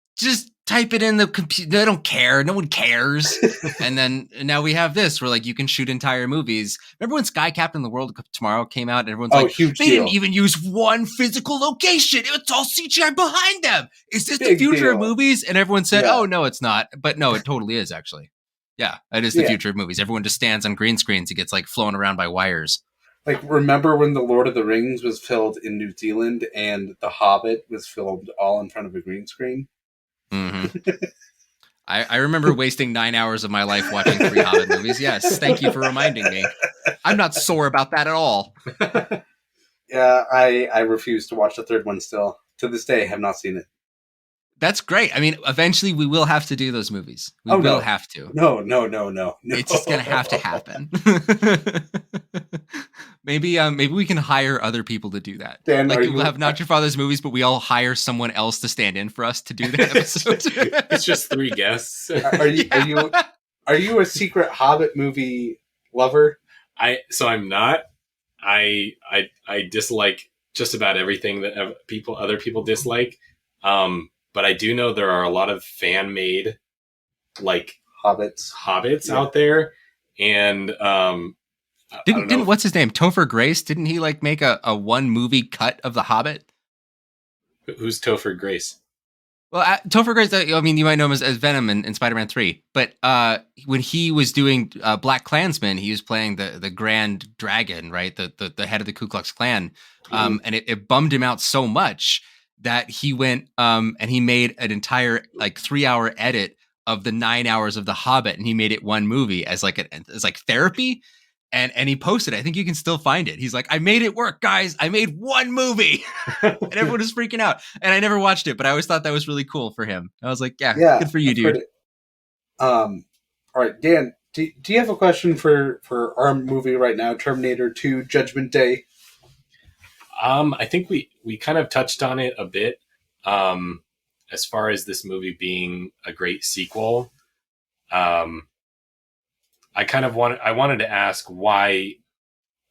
type it in the computer. They don't care. No one cares. And then now we have this where, like, you can shoot entire movies. Remember when Sky Captain the World Tomorrow came out and everyone's like, huge they didn't even use one physical location. It's all CGI behind them. Is this the future of movies? And everyone said, oh, no, it's not. But no, it totally is, actually. Yeah, it is the future of movies. Everyone just stands on green screens. It gets, like, flown around by wires. Like, remember when The Lord of the Rings was filmed in New Zealand and The Hobbit was filmed all in front of a green screen? Mm-hmm. I remember wasting 9 hours of my life watching 3 Hobbit movies. Yes, thank you for reminding me. I'm not sore about that at all. Yeah, I refuse to watch the third one still. To this day, I have not seen it. That's great. I mean, eventually we will have to do those movies. We will have to. No. It's just going to have to happen. Maybe we can hire other people to do that. Dan, like, we'll have Not Your Father's Movies, but we all hire someone else to stand in for us to do the episode. It's just 3 guests. Are you a secret Hobbit movie lover? I'm not. I dislike just about everything that other people dislike. But I do know there are a lot of fan-made, like, hobbits out there, and didn't what's his name, Topher Grace? Didn't he like make a 1 movie cut of The Hobbit? Who's Topher Grace? Well, Topher Grace. I mean, you might know him as Venom in Spider-Man 3. But when he was doing Black Klansman, he was playing the Grand Dragon, right? The head of the Ku Klux Klan, and it bummed him out so much that he went and he made an entire like 3-hour edit of the 9 hours of The Hobbit, and he made it 1 movie as like therapy, and he posted it. I think you can still find it. He's like, I made it work, guys. I made 1 movie, and everyone was freaking out. And I never watched it, but I always thought that was really cool for him. I was like, yeah, good for you, dude. All right, Dan, do you have a question for our movie right now, Terminator 2: Judgment Day? I think we kind of touched on it a bit, as far as this movie being a great sequel. I wanted to ask why.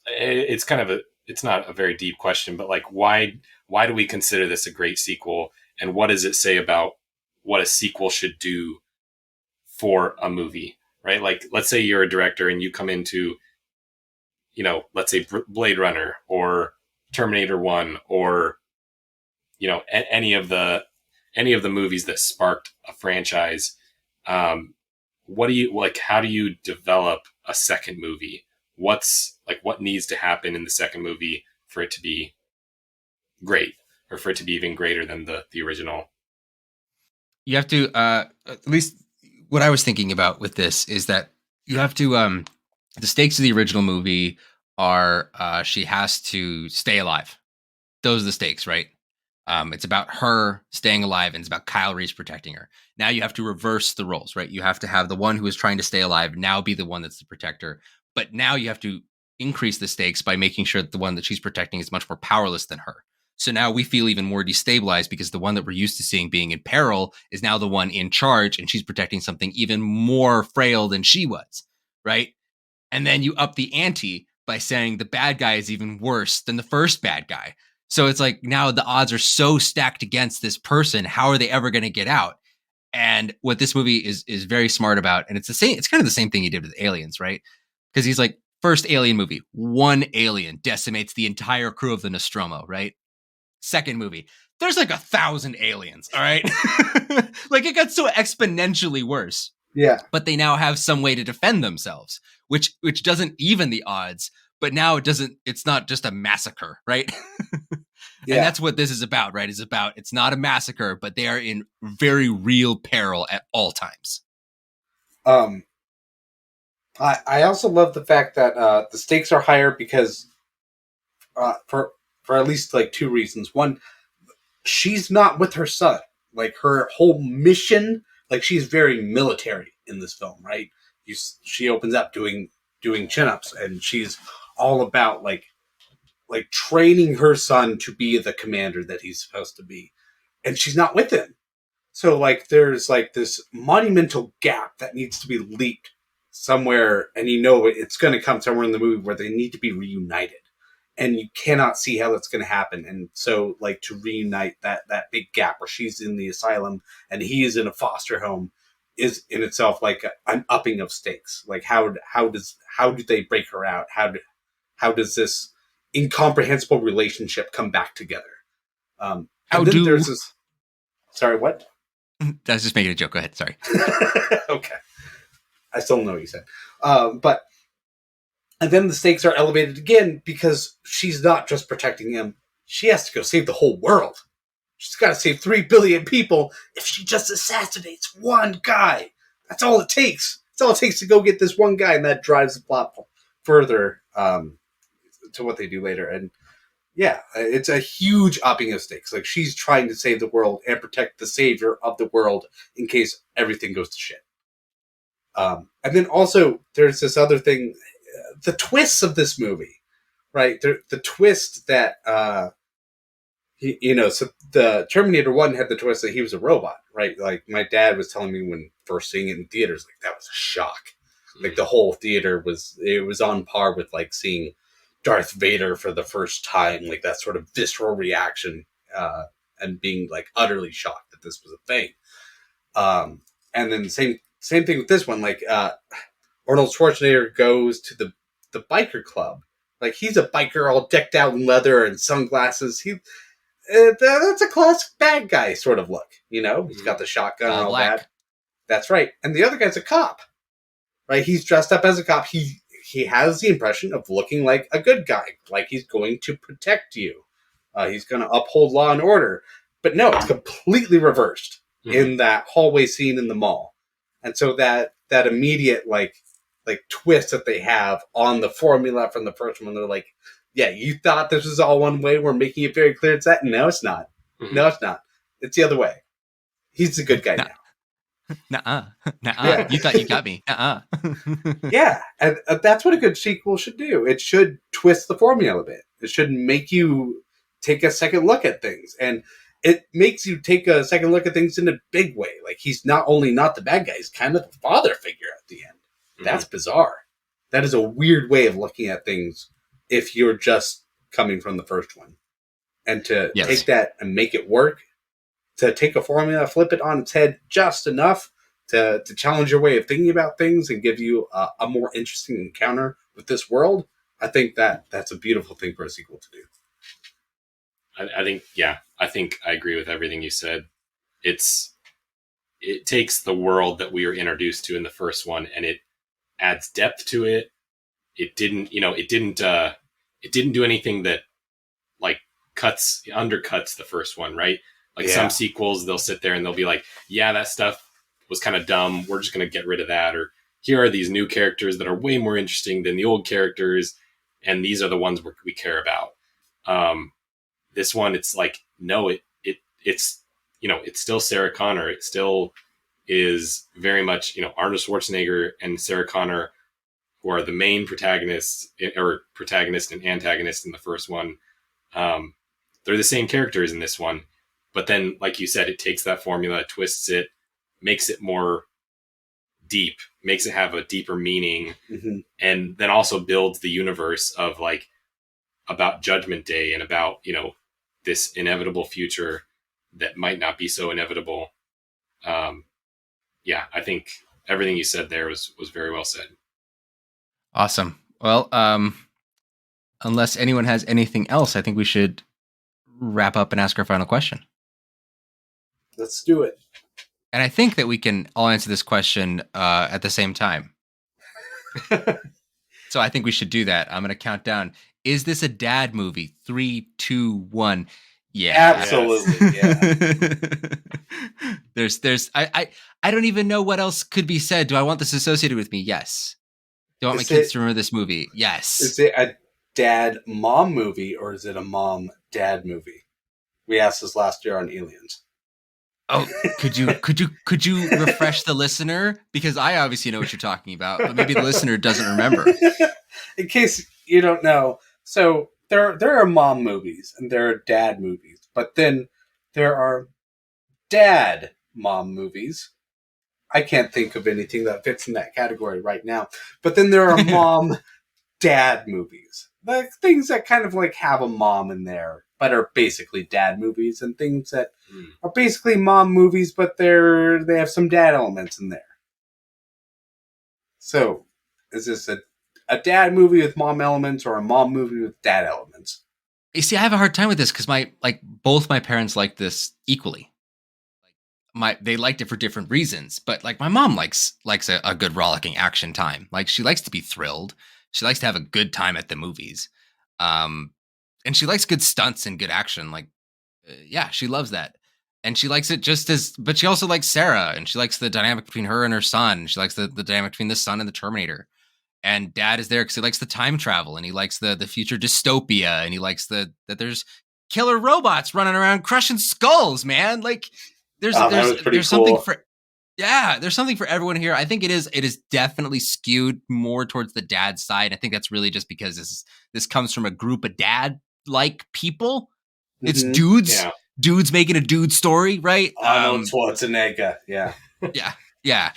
It's not a very deep question, but like, why do we consider this a great sequel, and what does it say about what a sequel should do for a movie, right? Like, let's say you're a director and you come into, let's say Blade Runner or Terminator 1, or any of the movies that sparked a franchise. What do you like? How do you develop a second movie? What needs to happen in the second movie for it to be great, or for it to be even greater than the original? You have to at least what I was thinking about with this is that you have to the stakes of the original movie are she has to stay alive. Those are the stakes, right? It's about her staying alive, and it's about Kyle Reese protecting her. Now you have to reverse the roles, right? You have to have the one who is trying to stay alive now be the one that's the protector. But now you have to increase the stakes by making sure that the one that she's protecting is much more powerless than her. So now we feel even more destabilized because the one that we're used to seeing being in peril is now the one in charge, and she's protecting something even more frail than she was, right? And then you up the ante by saying the bad guy is even worse than the first bad guy. So it's like now the odds are so stacked against this person. How are they ever going to get out? And what this movie is very smart about, and it's the same. It's kind of the same thing he did with Aliens, right? Because he's like, first Alien movie, one alien decimates the entire crew of the Nostromo, right? Second movie, there's like 1,000 aliens. All right, like it got so exponentially worse. Yeah, but they now have some way to defend themselves, which doesn't even the odds. But now it's not just a massacre, right? yeah. And that's what this is about, right? It's not a massacre, but they are in very real peril at all times. I also love the fact that the stakes are higher because for at least like two reasons. One, she's not with her son. Like her whole mission, like she's very military in this film, right? She opens up doing chin-ups, and she's all about like training her son to be the commander that he's supposed to be, and she's not with him. So like there's like this monumental gap that needs to be leaped somewhere, and it's going to come somewhere in the movie where they need to be reunited, and you cannot see how that's going to happen. And so like to reunite that big gap where she's in the asylum and he is in a foster home is in itself like an upping of stakes. Like how do they break her out? How does this incomprehensible relationship come back together? There's this. Sorry, what? I was just making a joke. Go ahead. Sorry. Okay. I still know what you said. And then the stakes are elevated again because she's not just protecting him. She has to go save the whole world. She's got to save 3 billion people if she just assassinates one guy. That's all it takes. That's all it takes to go get this one guy, and that drives the plot further to what they do later. And yeah, it's a huge upping of stakes. Like she's trying to save the world and protect the savior of the world in case everything goes to shit. And then also there's this other thing, the twists of this movie, right? The twist that, so the Terminator 1 had the twist that he was a robot, right? Like my dad was telling me when first seeing it in theaters, like that was a shock. Like the whole theater was on par with like seeing Darth Vader for the first time, like that sort of visceral reaction, and being like utterly shocked that this was a thing. And then same thing with this one, like Arnold Schwarzenegger goes to the biker club. Like he's a biker all decked out in leather and sunglasses. That's a classic bad guy sort of look, He's got the shotgun and all black. that. That's right. And the other guy's a cop, right? He's dressed up as a cop. He has the impression of looking like a good guy, like he's going to protect you. He's going to uphold law and order. But no, it's completely reversed in that hallway scene in the mall. And so that immediate like twist that they have on the formula from the first one, they're like, yeah, you thought this was all one way. We're making it very clear it's that. No, it's not. Mm-hmm. No, it's not. It's the other way. He's the good guy now. Nuh-uh. Yeah. You thought you got me. Yeah, and that's what a good sequel should do. It should twist the formula a bit. It should make you take a second look at things, and it makes you take a second look at things in a big way. Like he's not only not the bad guy, he's kind of the father figure at the end. Mm-hmm. That's bizarre. That is a weird way of looking at things if you're just coming from the first one, and to take that and make it work. To take a formula, flip it on its head just enough to challenge your way of thinking about things and give you a more interesting encounter with this world. I think that's a beautiful thing for a sequel to do. I think I agree with everything you said. It takes the world that we were introduced to in the first one and it adds depth to it. It didn't do anything that like undercuts the first one, right? Like some sequels, they'll sit there and they'll be like, yeah, that stuff was kind of dumb. We're just going to get rid of that. Or here are these new characters that are way more interesting than the old characters, and these are the ones we care about. This one, it's like, no, it's it's still Sarah Connor. It still is very much, Arnold Schwarzenegger and Sarah Connor, who are the main protagonists, or protagonist and antagonist in the first one. They're the same characters in this one, but then, like you said, it takes that formula, twists it, makes it more deep, makes it have a deeper meaning, and then also builds the universe of like about Judgment Day and about this inevitable future that might not be so inevitable. I think everything you said there was very well said. Awesome. Well, unless anyone has anything else, I think we should wrap up and ask our final question. Let's do it. And I think that we can all answer this question at the same time. So I think we should do that. I'm going to count down. Is this a dad movie? 3, 2, 1. Yeah. Absolutely. Yeah. I don't even know what else could be said. Do I want this associated with me? Yes. Do I want my kids to remember this movie? Yes. Is it a dad-mom movie, or is it a mom-dad movie? We asked this last year on Aliens. Oh, could you refresh the listener? Because I obviously know what you're talking about, but maybe the listener doesn't remember. In case you don't know, so there are mom movies and there are dad movies, but then there are dad mom movies. I can't think of anything that fits in that category right now. But then there are mom dad movies. Like things that kind of like have a mom in there, but are basically dad movies, and things that are basically mom movies, but they have some dad elements in there. So, is this a dad movie with mom elements, or a mom movie with dad elements? You see, I have a hard time with this because both my parents like this equally. They liked it for different reasons, but like my mom likes a good rollicking action time. Like she likes to be thrilled. She likes to have a good time at the movies. And she likes good stunts and good action. She loves that. And she likes it but she also likes Sarah, and she likes the dynamic between her and her son. She likes the dynamic between the son and the Terminator. And dad is there because he likes the time travel, and he likes the future dystopia, and he likes that there's killer robots running around crushing skulls, man. Like there's something for there's something for everyone here. I think it is definitely skewed more towards the dad side. I think that's really just because this comes from a group of dad like people. Mm-hmm. It's dudes making a dude story, right? Arnold Schwarzenegger, yeah. yeah.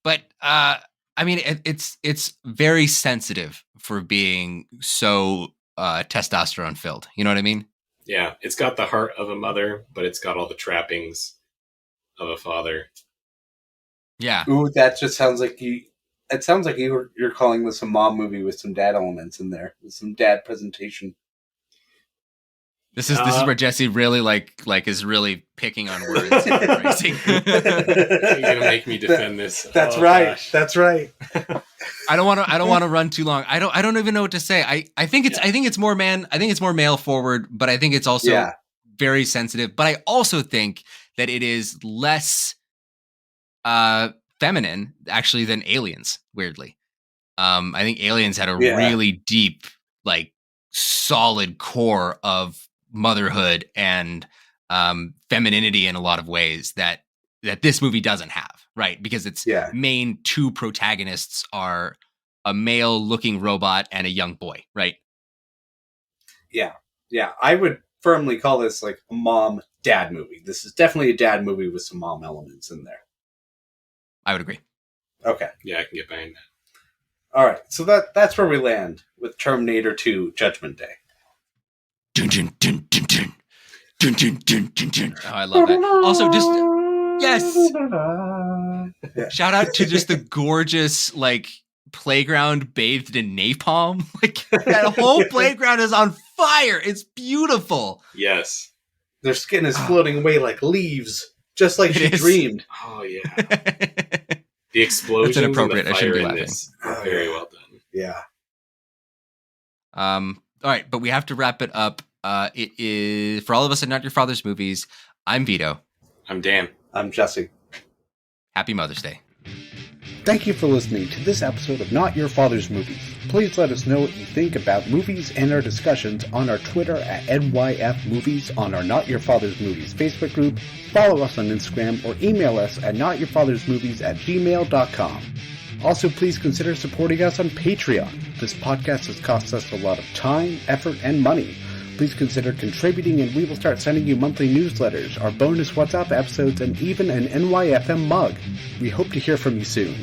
But I mean, it's very sensitive for being so testosterone filled. You know what I mean? Yeah, it's got the heart of a mother, but it's got all the trappings of a father. Yeah. Ooh, that just sounds like you. It sounds like you're calling this a mom movie with some dad elements in there, with some dad presentation. This is where Jesse really is really picking on words. You're gonna make me defend this. That's right. Gosh. That's right. I don't want to run too long. I don't even know what to say. I think it's more male forward, but I think it's also very sensitive. But I also think that it is less feminine actually than Aliens. Weirdly, I think Aliens had a really deep, solid core of motherhood and femininity in a lot of ways that this movie doesn't have, right? Because its main two protagonists are a male looking robot and a young boy, right? Yeah. I would firmly call this like a mom dad movie. This is definitely a dad movie with some mom elements in there. I would agree. Okay. Yeah, I can get behind that. All right. So that's where we land with Terminator 2 Judgment Day. Dun, dun, dun, dun, dun. Dun, dun, dun, dun, dun. Oh, I love that. Also, just yes. Shout out to just the gorgeous playground bathed in napalm. That whole playground is on fire. It's beautiful. Yes. Their skin is floating away like leaves, just like she dreamed. Oh yeah. The explosions. That's inappropriate. I shouldn't be laughing. Very well done. Yeah. All right, but we have to wrap it up. It is for all of us at Not Your Father's Movies. I'm Vito. I'm Dan. I'm Jesse. Happy Mother's Day. Thank you for listening to this episode of Not Your Father's Movies. Please let us know what you think about movies and our discussions on our Twitter at NYF Movies, on our Not Your Father's Movies Facebook group, follow us on Instagram, or email us at notyourfathersmovies@gmail.com. Also, please consider supporting us on Patreon. This podcast has cost us a lot of time, effort, and money. Please consider contributing and we will start sending you monthly newsletters, our bonus WhatsApp episodes, and even an NYFM mug. We hope to hear from you soon.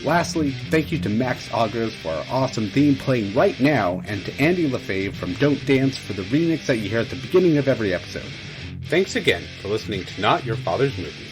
Lastly, thank you to Max Agros for our awesome theme playing right now, and to Andy LaFave from Don't Dance for the remix that you hear at the beginning of every episode. Thanks again for listening to Not Your Father's Movies.